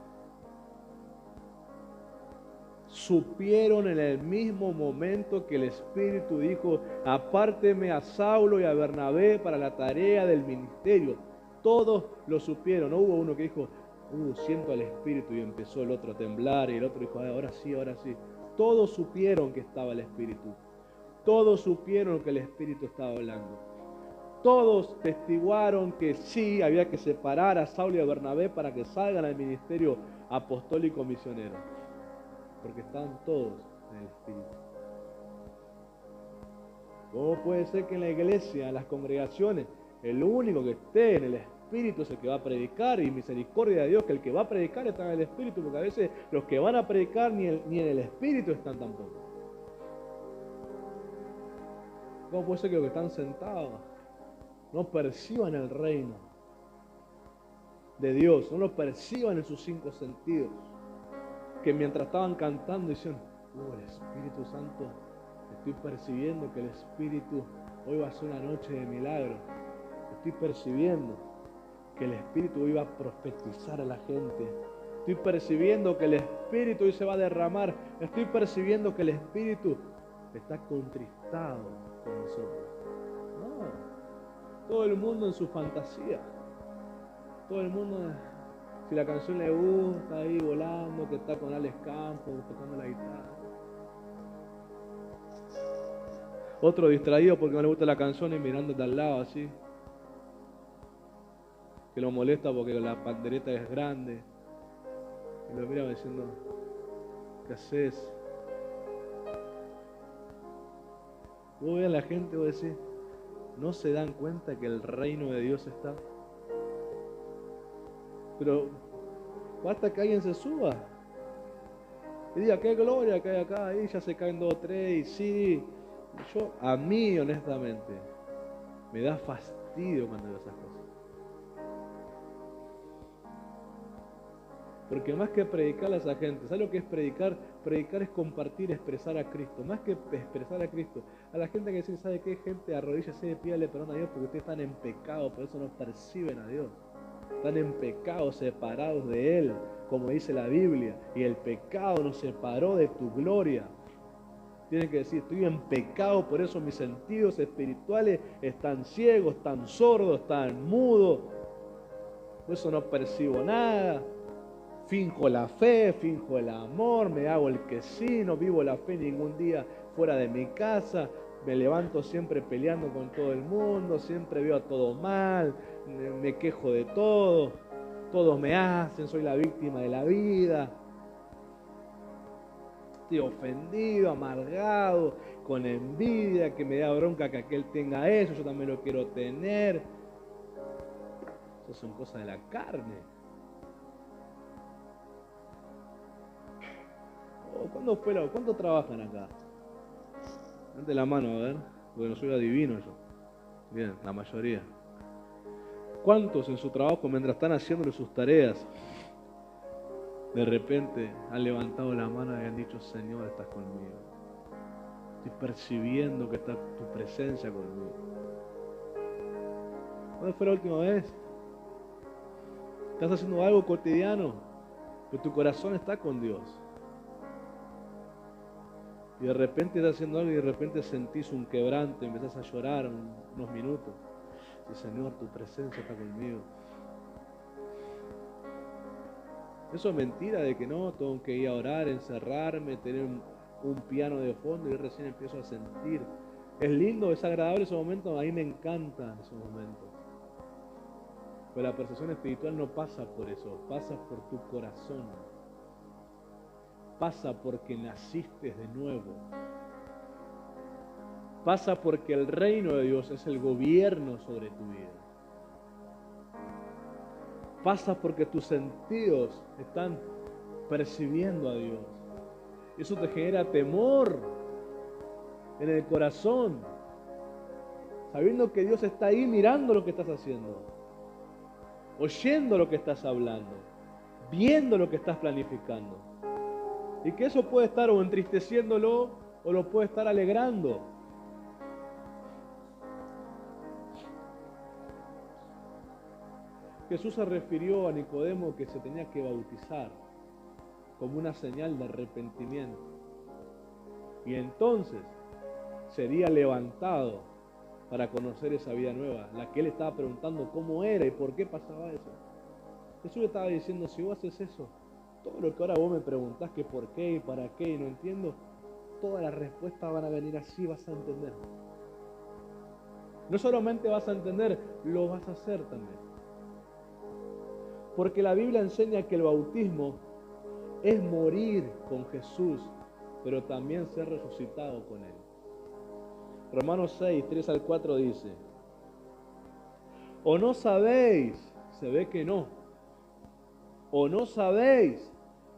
supieron en el mismo momento que el Espíritu dijo, apárteme a Saulo y a Bernabé para la tarea del ministerio. Todos lo supieron. No hubo uno que dijo, siento al Espíritu, y empezó el otro a temblar, y el otro dijo, ahora sí, ahora sí. Todos supieron que estaba el Espíritu. Todos supieron que el Espíritu estaba hablando. Todos testiguaron que sí, había que separar a Saulo y a Bernabé para que salgan al ministerio apostólico misionero. Porque estaban todos en el Espíritu. ¿Cómo puede ser que en la iglesia, en las congregaciones, el único que esté en el Espíritu es el que va a predicar? Y misericordia de Dios que el que va a predicar está en el Espíritu, porque a veces los que van a predicar ni en el Espíritu están tampoco. ¿Cómo puede ser que los que están sentados no perciban el reino de Dios, no lo perciban en sus 5 sentidos? Que mientras estaban cantando decían, el Espíritu Santo, estoy percibiendo que el Espíritu hoy va a ser una noche de milagro. Estoy percibiendo que el Espíritu hoy va a profetizar a la gente. Estoy percibiendo que el Espíritu hoy se va a derramar. Estoy percibiendo que el Espíritu está contristado con nosotros. Todo el mundo en su fantasía. Todo el mundo, si la canción le gusta, ahí volando, que está con Alex Campos, tocando la guitarra. Otro distraído porque no le gusta la canción y mirando de al lado así. Que lo molesta porque la pandereta es grande. Y lo mira diciendo, ¿qué haces? Vos ves a la gente y vos decís, ¿no se dan cuenta que el reino de Dios está? Pero basta que alguien se suba y diga, qué gloria que hay acá, y ya se caen 2 o 3, y sí. A mí honestamente, me da fastidio cuando veo esas cosas. Porque más que predicarle a esa gente, ¿sabes lo que es predicar? Predicar es compartir, expresar a Cristo. Más que expresar a Cristo, a la gente que dice, ¿sabe qué? Gente, arrodíllese y pídale perdón a Dios porque ustedes están en pecado, por eso no perciben a Dios. Están en pecado, separados de Él, como dice la Biblia. Y el pecado nos separó de tu gloria. Tienen que decir, estoy en pecado, por eso mis sentidos espirituales están ciegos, están sordos, están mudos. Por eso no percibo nada. Finjo la fe, finjo el amor, me hago el que sí, no vivo la fe ningún día fuera de mi casa, me levanto siempre peleando con todo el mundo, siempre veo a todo mal, me quejo de todo, todos me hacen, soy la víctima de la vida. Estoy ofendido, amargado, con envidia, que me da bronca que aquel tenga eso, yo también lo quiero tener. Eso son cosas de la carne. ¿Cuántos trabajan acá? Levante la mano, a ver, porque no soy adivino yo. Bien, la mayoría. ¿Cuántos en su trabajo, mientras están haciéndole sus tareas, de repente han levantado la mano y han dicho, Señor, estás conmigo? Estoy percibiendo que está tu presencia conmigo. ¿Cuándo fue la última vez? Estás haciendo algo cotidiano, pero tu corazón está con Dios. Y de repente estás haciendo algo y de repente sentís un quebranto, empezás a llorar unos minutos. Y Señor, tu presencia está conmigo. Eso es mentira de que no, tengo que ir a orar, encerrarme, tener un piano de fondo y recién empiezo a sentir. Es lindo, es agradable esos momentos, a mí me encantan esos momentos. Pero la percepción espiritual no pasa por eso, pasa por tu corazón. Pasa porque naciste de nuevo. Pasa porque el reino de Dios es el gobierno sobre tu vida. Pasa porque tus sentidos están percibiendo a Dios. Eso te genera temor en el corazón, sabiendo que Dios está ahí mirando lo que estás haciendo, oyendo lo que estás hablando, viendo lo que estás planificando. Y que eso puede estar o entristeciéndolo o lo puede estar alegrando. Jesús se refirió a Nicodemo que se tenía que bautizar como una señal de arrepentimiento. Y entonces sería levantado para conocer esa vida nueva, la que él estaba preguntando cómo era y por qué pasaba eso. Jesús le estaba diciendo, si vos haces eso, todo lo que ahora vos me preguntás que por qué y para qué y no entiendo, todas las respuestas van a venir así, vas a entender. No solamente vas a entender, lo vas a hacer también. Porque la Biblia enseña que el bautismo es morir con Jesús, pero también ser resucitado con Él. Romanos 6, 3 al 4 dice, ¿o no sabéis? Se ve que no. ¿O no sabéis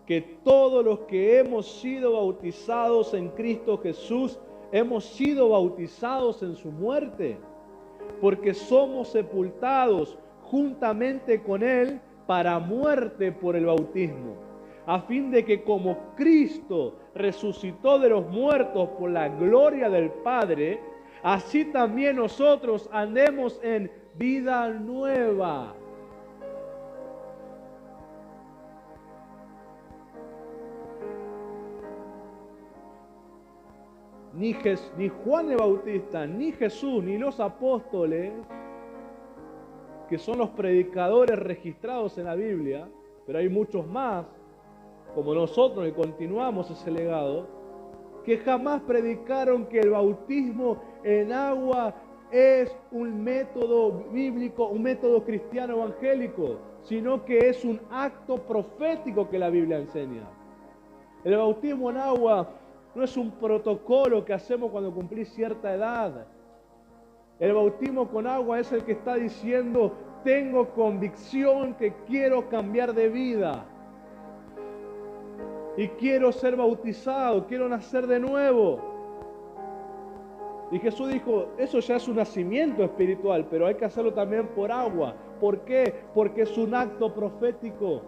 que todos los que hemos sido bautizados en Cristo Jesús, hemos sido bautizados en su muerte? Porque somos sepultados juntamente con Él para muerte por el bautismo, a fin de que como Cristo resucitó de los muertos por la gloria del Padre, así también nosotros andemos en vida nueva. Ni Juan el Bautista, ni Jesús, ni los apóstoles que son los predicadores registrados en la Biblia, pero hay muchos más, como nosotros, que continuamos ese legado, que jamás predicaron que el bautismo en agua es un método bíblico, un método cristiano evangélico, sino que es un acto profético que la Biblia enseña. El bautismo en agua no es un protocolo que hacemos cuando cumplís cierta edad. El bautismo con agua es el que está diciendo: tengo convicción que quiero cambiar de vida y quiero ser bautizado, quiero nacer de nuevo. Y Jesús dijo, eso ya es un nacimiento espiritual, pero hay que hacerlo también por agua. ¿Por qué? Porque es un acto profético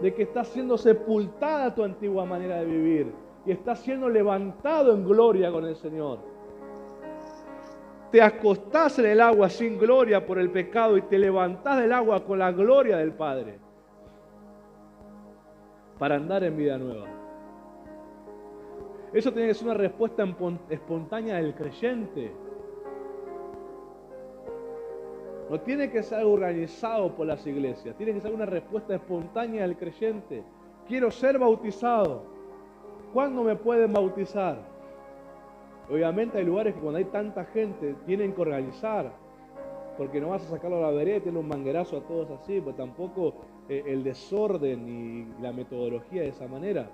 de que está siendo sepultada tu antigua manera de vivir y está siendo levantado en gloria con el Señor. Te acostás en el agua sin gloria por el pecado y te levantás del agua con la gloria del Padre para andar en vida nueva. Eso tiene que ser una respuesta espontánea del creyente. No tiene que ser algo organizado por las iglesias. Tiene que ser una respuesta espontánea del creyente. Quiero ser bautizado. ¿Cuándo me pueden bautizar? Obviamente hay lugares que cuando hay tanta gente tienen que organizar. Porque no vas a sacarlo a la vereda y tener un manguerazo a todos así. Pues tampoco el desorden y la metodología de esa manera.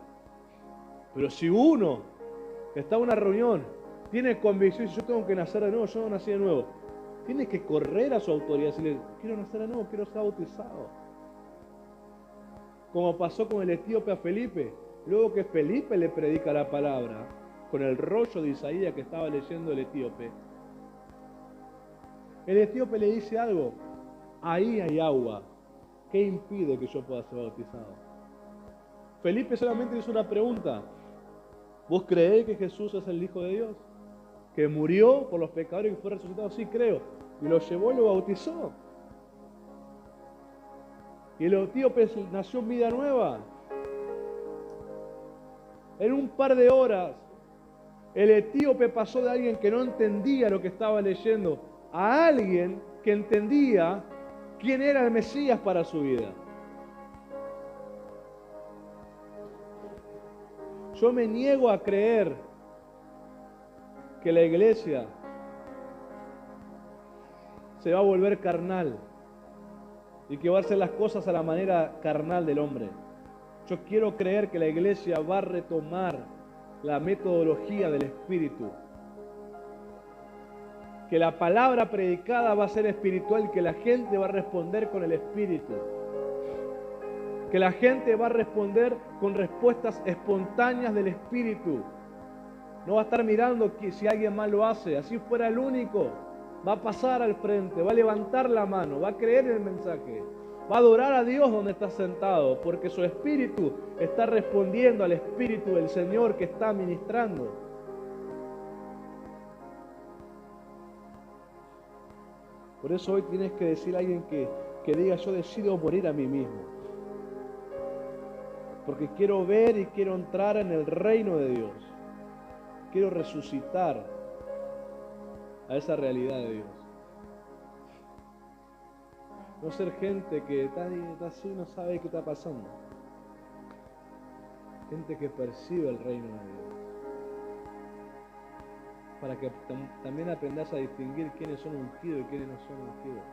Pero si uno que está en una reunión tiene convicción, si yo tengo que nacer de nuevo, yo no nací de nuevo, tiene que correr a su autoridad y decirle, quiero nacer de nuevo, quiero ser bautizado. Como pasó con el etíope a Felipe, luego que Felipe le predica la palabra, con el rollo de Isaías que estaba leyendo el etíope le dice algo, ahí hay agua, ¿qué impide que yo pueda ser bautizado? Felipe solamente hizo una pregunta, ¿vos creés que Jesús es el Hijo de Dios? ¿Que murió por los pecadores y que fue resucitado? Sí, creo. Y lo llevó y lo bautizó. Y el etíope nació en vida nueva. En un par de horas, el etíope pasó de alguien que no entendía lo que estaba leyendo a alguien que entendía quién era el Mesías para su vida. Yo me niego a creer que la iglesia se va a volver carnal y que va a hacer las cosas a la manera carnal del hombre. Yo quiero creer que la iglesia va a retomar la metodología del Espíritu, que la palabra predicada va a ser espiritual, que la gente va a responder con el Espíritu, que la gente va a responder con respuestas espontáneas del Espíritu. No va a estar mirando si alguien más lo hace, así fuera el único. Va a pasar al frente, va a levantar la mano, va a creer en el mensaje, va a adorar a Dios donde está sentado, porque su espíritu está respondiendo al Espíritu del Señor que está ministrando. Por eso hoy tienes que decir a alguien que diga, yo decido morir a mí mismo, porque quiero ver y quiero entrar en el reino de Dios. Quiero resucitar a esa realidad de Dios. No ser gente que está así, no sabe qué está pasando. Gente que percibe el reino de Dios. Para que también aprendas a distinguir quiénes son ungidos y quiénes no son ungidos.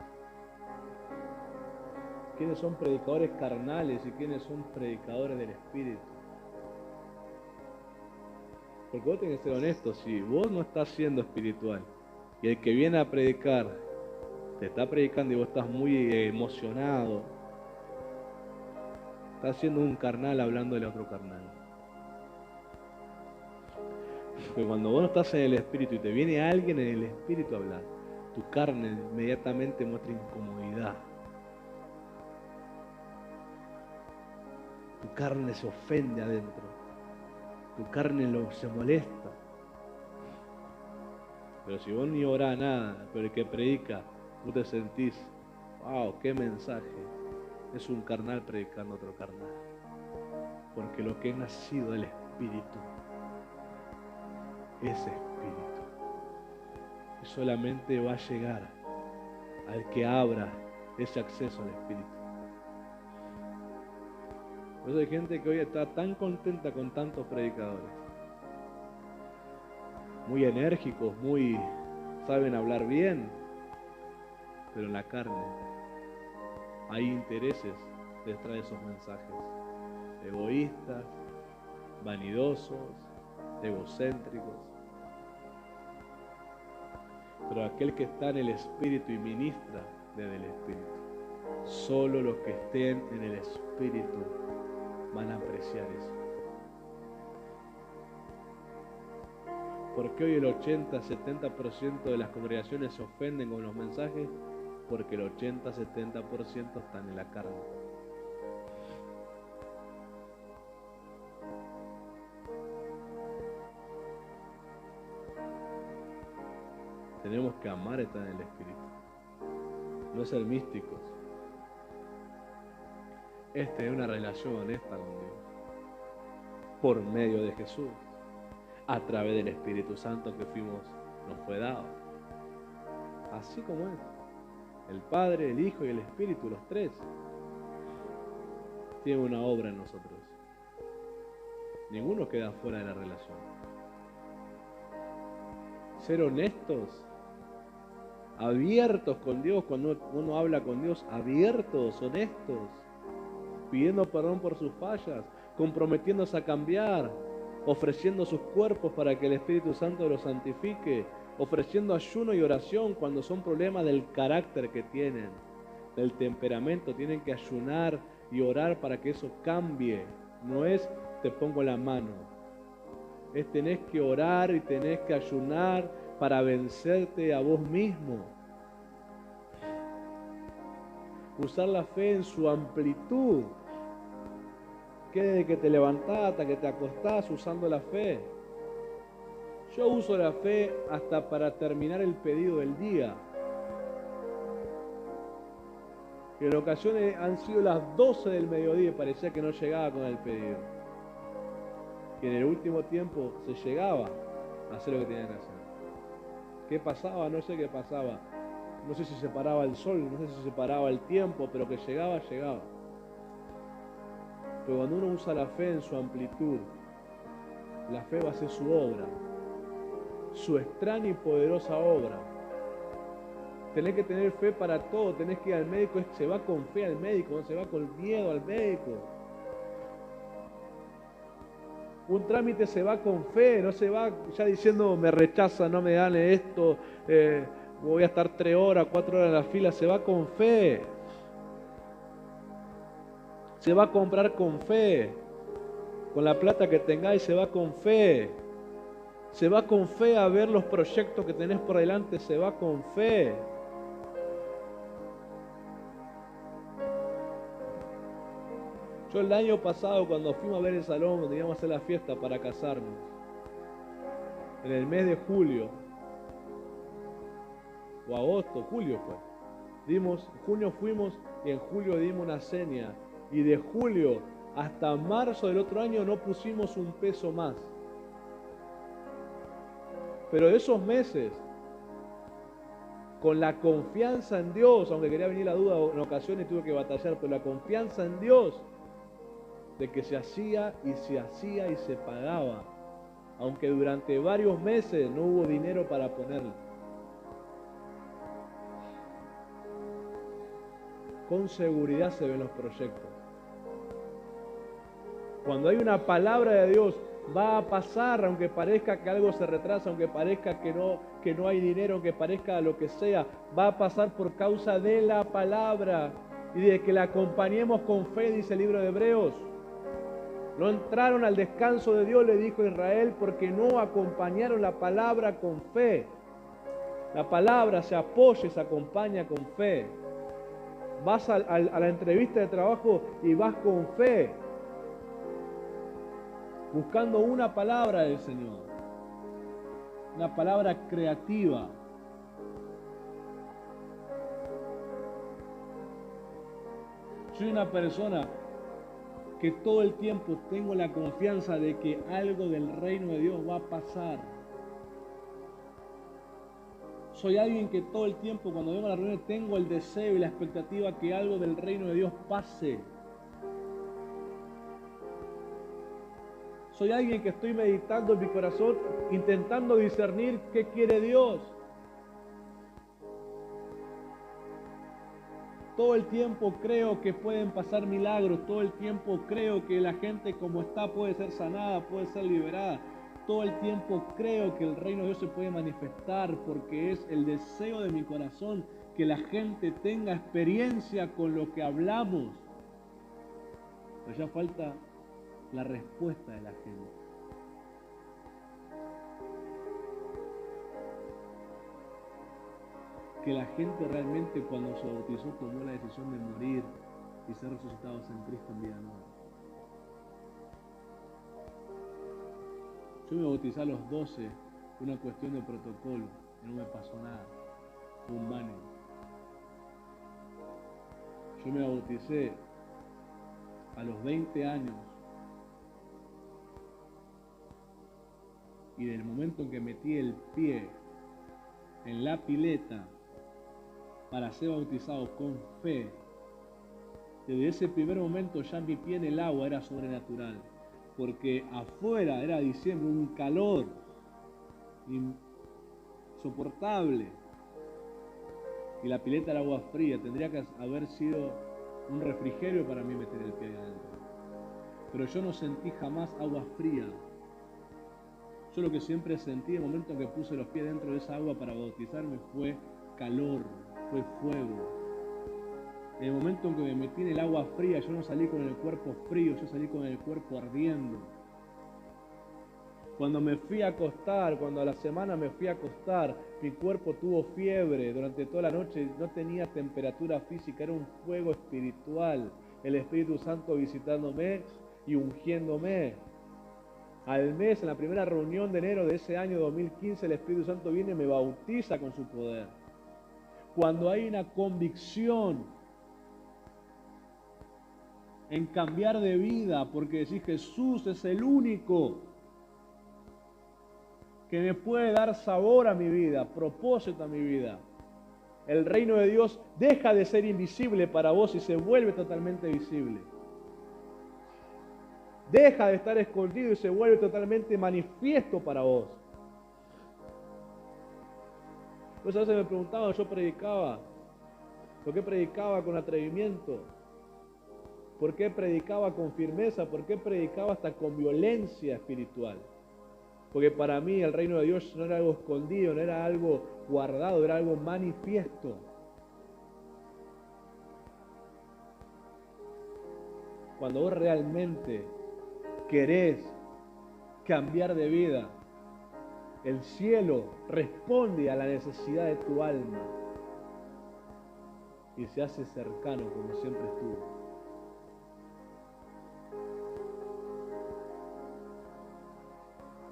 Quiénes son predicadores carnales y quiénes son predicadores del Espíritu. Porque vos tenés que ser honesto, si vos no estás siendo espiritual y el que viene a predicar te está predicando y vos estás muy emocionado, estás siendo un carnal hablando del otro carnal. Porque cuando vos no estás en el Espíritu y te viene alguien en el Espíritu a hablar, tu carne inmediatamente muestra incomodidad. Tu carne se ofende adentro. Tu carne se molesta. Pero si vos ni orás nada, pero el que predica, vos te sentís, wow, qué mensaje. Es un carnal predicando otro carnal. Porque lo que es nacido del Espíritu es Espíritu. Y solamente va a llegar al que abra ese acceso al Espíritu. Por eso hay gente que hoy está tan contenta con tantos predicadores, muy enérgicos, saben hablar bien, pero en la carne hay intereses detrás de esos mensajes, egoístas, vanidosos, egocéntricos. Pero aquel que está en el Espíritu y ministra desde el Espíritu, solo los que estén en el Espíritu van a apreciar eso. ¿Por qué hoy el 80-70% de las congregaciones se ofenden con los mensajes? Porque el 80-70% están en la carne. Tenemos que amar estar en el Espíritu, no ser místicos. Es tener una relación honesta con Dios, por medio de Jesús, a través del Espíritu Santo que nos fue dado. Así como es. El Padre, el Hijo y el Espíritu, los tres, tienen una obra en nosotros. Ninguno queda fuera de la relación. Ser honestos, abiertos con Dios, cuando uno habla con Dios, abiertos, honestos, pidiendo perdón por sus fallas, comprometiéndose a cambiar, ofreciendo sus cuerpos para que el Espíritu Santo los santifique, ofreciendo ayuno y oración cuando son problemas del carácter que tienen, del temperamento. Tienen que ayunar y orar para que eso cambie. No es te pongo la mano, es tenés que orar y tenés que ayunar para vencerte a vos mismo. Usar la fe en su amplitud, que desde que te levantás hasta que te acostás usando la fe. Yo uso la fe hasta para terminar el pedido del día. Y en ocasiones han sido las 12 del mediodía y parecía que no llegaba con el pedido. Y en el último tiempo se llegaba a hacer lo que tenía que hacer. ¿Qué pasaba? No sé qué pasaba. No sé si se paraba el sol, no sé si se paraba el tiempo, pero que llegaba, llegaba. Pero cuando uno usa la fe en su amplitud, la fe va a hacer su obra, su extraña y poderosa obra. Tenés que tener fe para todo, tenés que ir al médico, se va con fe al médico, no se va con miedo al médico. Un trámite se va con fe, no se va ya diciendo me rechazan, no me dan esto, voy a estar 3 horas, 4 horas en la fila. Se va con fe. Se va a comprar con fe. Con la plata que tengáis se va con fe. Se va con fe a ver los proyectos que tenés por delante, se va con fe. Yo el año pasado, cuando fuimos a ver el salón donde íbamos a hacer la fiesta para casarnos, en el mes de julio, o agosto, julio fue, junio fuimos y en julio dimos una seña, y de julio hasta marzo del otro año no pusimos un peso más. Pero esos meses, con la confianza en Dios, aunque quería venir la duda en ocasiones tuve que batallar, pero la confianza en Dios, de que se hacía y se pagaba, aunque durante varios meses no hubo dinero para ponerlo. Con seguridad se ven los proyectos. Cuando hay una palabra de Dios, va a pasar, aunque parezca que algo se retrasa, aunque parezca que no hay dinero, aunque parezca lo que sea, va a pasar por causa de la palabra y de que la acompañemos con fe, dice el libro de Hebreos. No entraron al descanso de Dios, le dijo Israel, porque no acompañaron la palabra con fe. La palabra se apoya y se acompaña con fe. Vas a la entrevista de trabajo y vas con fe, buscando una palabra del Señor, una palabra creativa. Soy una persona que todo el tiempo tengo la confianza de que algo del reino de Dios va a pasar. Soy alguien que todo el tiempo cuando vengo a la reunión tengo el deseo y la expectativa que algo del reino de Dios pase. Soy alguien que estoy meditando en mi corazón, intentando discernir qué quiere Dios. Todo el tiempo creo que pueden pasar milagros, todo el tiempo creo que la gente como está puede ser sanada, puede ser liberada. Todo el tiempo creo que el reino de Dios se puede manifestar porque es el deseo de mi corazón que la gente tenga experiencia con lo que hablamos. Pero ya falta la respuesta de la gente. Que la gente realmente cuando se bautizó tomó la decisión de morir y ser resucitados en Cristo en vida nueva. Yo me bauticé a los 12, una cuestión de protocolo, y no me pasó nada, fue un banner. Yo me bauticé a los 20 años y del momento en que metí el pie en la pileta para ser bautizado con fe, desde ese primer momento ya mi pie en el agua era sobrenatural, porque afuera era diciembre, un calor insoportable y la pileta era agua fría, tendría que haber sido un refrigerio para mí meter el pie adentro, pero yo no sentí jamás agua fría. Yo lo que siempre sentí en el momento en que puse los pies dentro de esa agua para bautizarme fue calor, fue fuego. En el momento en que me metí en el agua fría, yo no salí con el cuerpo frío, yo salí con el cuerpo ardiendo. Cuando me fui a acostar, cuando a la semana me fui a acostar, mi cuerpo tuvo fiebre durante toda la noche, no tenía temperatura física, era un fuego espiritual. El Espíritu Santo visitándome y ungiéndome. Al mes, en la primera reunión de enero de ese año 2015, el Espíritu Santo viene y me bautiza con su poder. Cuando hay una convicción en cambiar de vida, porque decís Jesús es el único que me puede dar sabor a mi vida, propósito a mi vida. El reino de Dios deja de ser invisible para vos y se vuelve totalmente visible. Deja de estar escondido y se vuelve totalmente manifiesto para vos. Pues a veces me preguntaban, yo predicaba, ¿por qué predicaba con atrevimiento? ¿Por qué predicaba con firmeza? ¿Por qué predicaba hasta con violencia espiritual? Porque para mí el reino de Dios no era algo escondido, no era algo guardado, era algo manifiesto. Cuando vos realmente querés cambiar de vida, el cielo responde a la necesidad de tu alma y se hace cercano como siempre estuvo.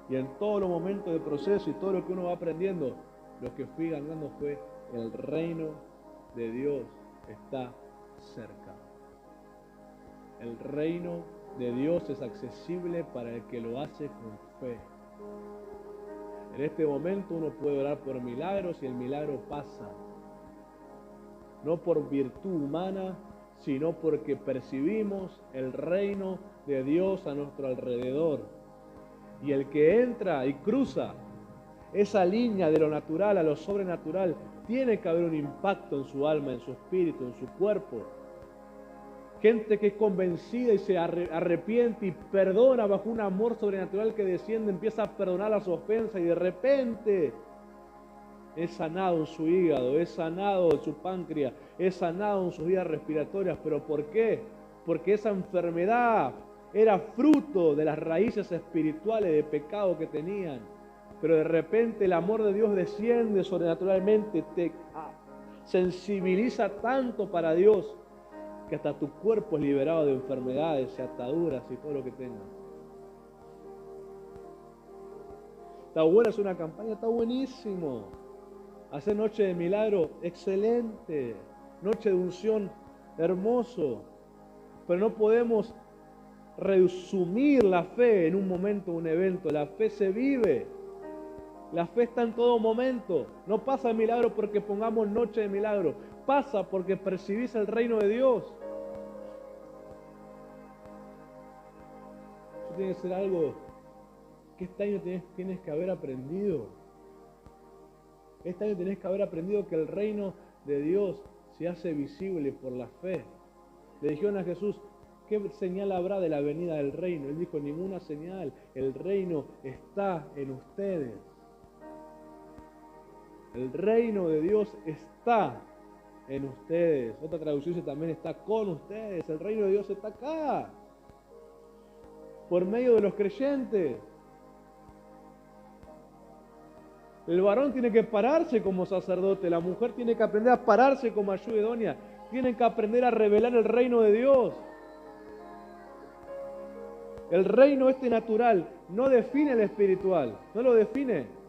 Y en todos los momentos de proceso y todo lo que uno va aprendiendo, lo que fui ganando fue el reino de Dios está cerca. El reino de Dios es accesible para el que lo hace con fe. En este momento uno puede orar por milagros y el milagro pasa. No por virtud humana, sino porque percibimos el reino de Dios a nuestro alrededor. Y el que entra y cruza esa línea de lo natural a lo sobrenatural, tiene que haber un impacto en su alma, en su espíritu, en su cuerpo. Gente que es convencida y se arrepiente y perdona bajo un amor sobrenatural que desciende, empieza a perdonar las ofensas y de repente es sanado en su hígado, es sanado en su páncreas, es sanado en sus vías respiratorias. ¿Pero por qué? Porque esa enfermedad era fruto de las raíces espirituales de pecado que tenían. Pero de repente el amor de Dios desciende sobrenaturalmente, te sensibiliza tanto para Dios que hasta tu cuerpo es liberado de enfermedades y ataduras y todo lo que tengas. Está buena, es una campaña, está buenísimo. Hacer noche de milagro, excelente. Noche de unción, hermoso. Pero no podemos resumir la fe en un momento, un evento. La fe se vive. La fe está en todo momento. No pasa el milagro porque pongamos noche de milagro. Pasa porque percibís el reino de Dios. Eso tiene que ser algo que este año tienes que haber aprendido. Este año tienes que haber aprendido que el reino de Dios se hace visible por la fe. Le dijeron a Jesús, ¿qué señal habrá de la venida del reino? Él dijo, ninguna señal. El reino está en ustedes. El reino de Dios está en ustedes. Otra traducción dice también está con ustedes. El reino de Dios está acá. Por medio de los creyentes. El varón tiene que pararse como sacerdote. La mujer tiene que aprender a pararse como ayuda idónea. Tienen que aprender a revelar el reino de Dios. El reino natural no define el espiritual. No lo define.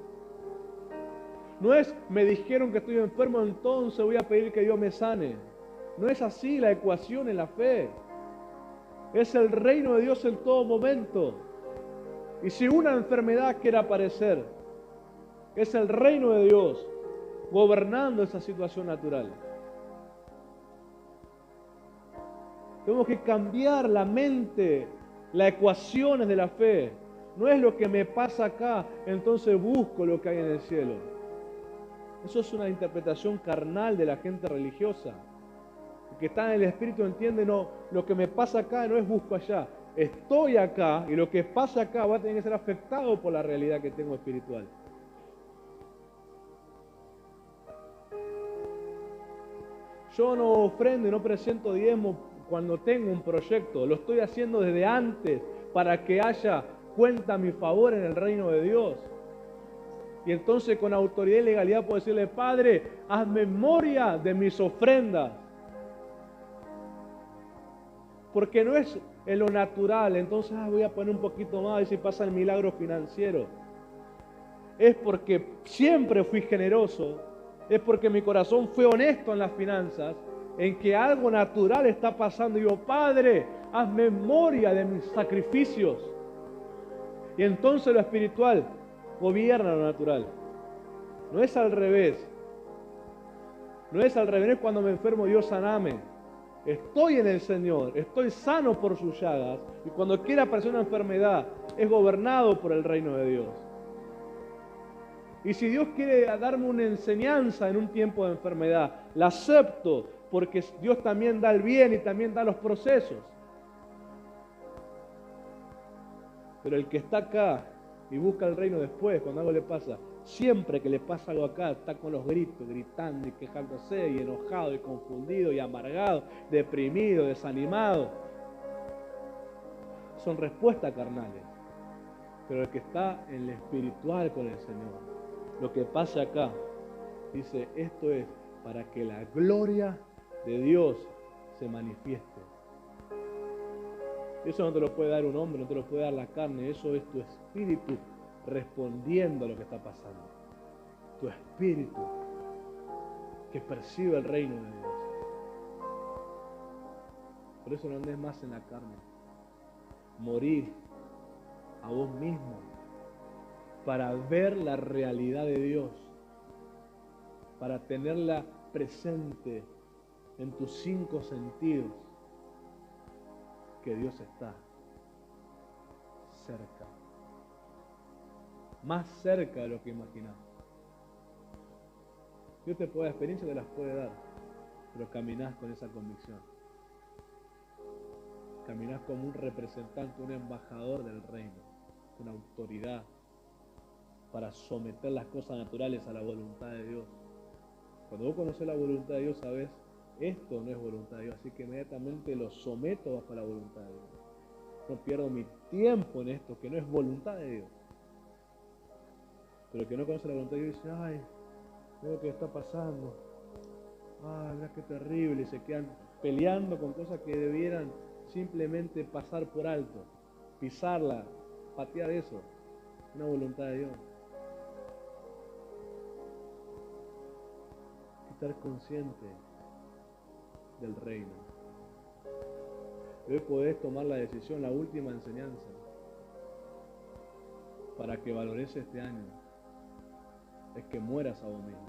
No es, me dijeron que estoy enfermo, entonces voy a pedir que Dios me sane. No es así la ecuación en la fe. Es el reino de Dios en todo momento. Y si una enfermedad quiere aparecer, es el reino de Dios gobernando esa situación natural. Tenemos que cambiar la mente, las ecuaciones de la fe. No es lo que me pasa acá, entonces busco lo que hay en el cielo. Eso es una interpretación carnal de la gente religiosa. El que está en el Espíritu entiende, no, lo que me pasa acá no es busco allá. Estoy acá y lo que pasa acá va a tener que ser afectado por la realidad que tengo espiritual. Yo no ofrendo y no presento diezmo cuando tengo un proyecto. Lo estoy haciendo desde antes para que haya cuenta a mi favor en el reino de Dios. Y entonces con autoridad y legalidad puedo decirle, Padre, haz memoria de mis ofrendas. Porque no es en lo natural, entonces voy a poner un poquito más y si pasa el milagro financiero. Es porque siempre fui generoso, es porque mi corazón fue honesto en las finanzas, en que algo natural está pasando. Y digo, Padre, haz memoria de mis sacrificios. Y entonces lo espiritual gobierna lo natural. No es al revés. No es al revés, no es cuando me enfermo Dios saname. Estoy en el Señor, estoy sano por sus llagas. Y cuando quiera aparecer una enfermedad, es gobernado por el reino de Dios. Y si Dios quiere darme una enseñanza en un tiempo de enfermedad, la acepto porque Dios también da el bien y también da los procesos. Pero el que está acá y busca el reino después, cuando algo le pasa, siempre que le pasa algo acá, está con los gritos, gritando y quejándose y enojado y confundido y amargado, deprimido, desanimado. Son respuestas carnales. Pero el que está en lo espiritual con el Señor, lo que pasa acá, dice, esto es para que la gloria de Dios se manifieste. Eso no te lo puede dar un hombre, no te lo puede dar la carne, eso es tu espíritu respondiendo a lo que está pasando. Tu espíritu que percibe el reino de Dios. Por eso no andes más en la carne. Morir a vos mismo para ver la realidad de Dios, para tenerla presente en tus 5 sentidos, que Dios está cerca, más cerca de lo que imaginamos. Dios te puede dar experiencia, te las puede dar, pero caminás con esa convicción. Caminás como un representante, un embajador del reino, con autoridad para someter las cosas naturales a la voluntad de Dios. Cuando vos conocés la voluntad de Dios, sabés, esto no es voluntad de Dios, así que inmediatamente lo someto bajo la voluntad de Dios. No pierdo mi tiempo en esto, que no es voluntad de Dios. Pero el que no conoce la voluntad de Dios dice, ay, mira lo que está pasando. Ay, mira qué terrible. Y se quedan peleando con cosas que debieran simplemente pasar por alto, pisarla, patear eso. Una voluntad de Dios. Estar consciente del reino. Hoy podés tomar la decisión, la última enseñanza, para que valores este año. es que mueras a vos mismo,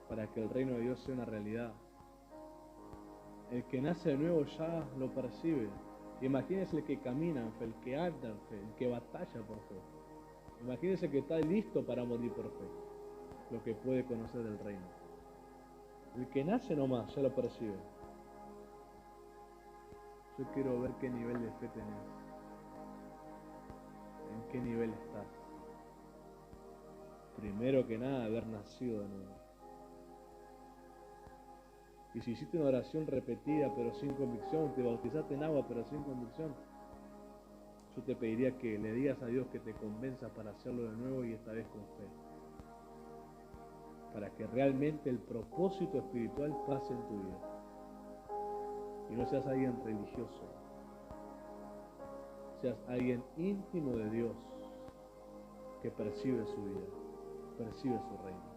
para que el reino de Dios sea una realidad. El que nace de nuevo ya lo percibe. Imagínese el que camina en fe, el que anda en fe, el que batalla por fe. Imagínese que está listo para morir por fe, lo que puede conocer del reino. El que nace nomás ya lo percibe. Yo quiero ver qué nivel de fe tenés, en qué nivel estás. Primero que nada, haber nacido de nuevo. Y si hiciste una oración repetida pero sin convicción, te bautizaste en agua pero sin convicción, yo te pediría que le digas a Dios que te convenza para hacerlo de nuevo y esta vez con fe. Para que realmente el propósito espiritual pase en tu vida. Y no seas alguien religioso. Seas alguien íntimo de Dios que percibe su vida, percibe su reino.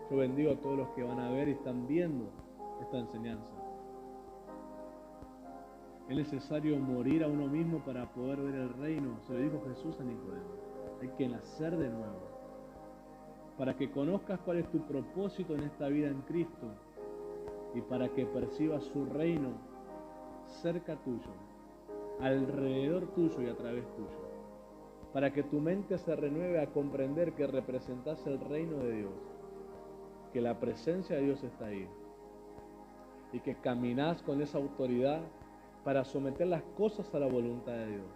Yo bendigo a todos los que van a ver y están viendo esta enseñanza. Es necesario morir a uno mismo para poder ver el reino. Se lo dijo Jesús a Nicodemo. Hay que nacer de nuevo. Para que conozcas cuál es tu propósito en esta vida en Cristo y para que percibas su reino cerca tuyo, alrededor tuyo y a través tuyo. Para que tu mente se renueve a comprender que representas el reino de Dios, que la presencia de Dios está ahí y que caminás con esa autoridad para someter las cosas a la voluntad de Dios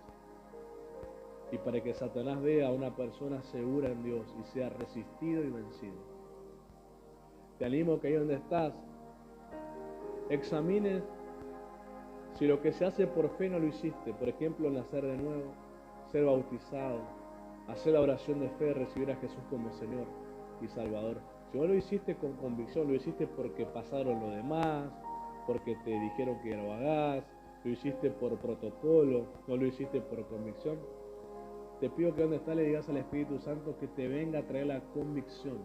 y para que Satanás vea a una persona segura en Dios y sea resistido y vencido. Te animo que ahí donde estás examines si lo que se hace por fe no lo hiciste. Por ejemplo, nacer de nuevo, ser bautizado, hacer la oración de fe, recibir a Jesús como Señor y Salvador. Si vos lo hiciste con convicción, lo hiciste porque pasaron lo demás, porque te dijeron que lo hagas, lo hiciste por protocolo, no lo hiciste por convicción, te pido que donde está le digas al Espíritu Santo que te venga a traer la convicción.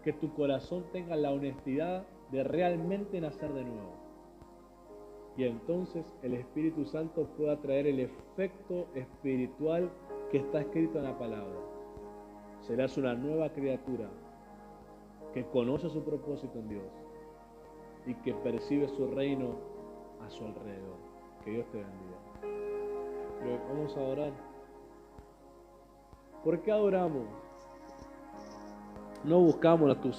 Que tu corazón tenga la honestidad de realmente nacer de nuevo. Y entonces el Espíritu Santo pueda traer el efecto espiritual que está escrito en la palabra. Serás una nueva criatura que conoce su propósito en Dios y que percibe su reino a su alrededor. Que Dios te bendiga. Pero vamos a orar. ¿Por qué adoramos? No buscamos la tu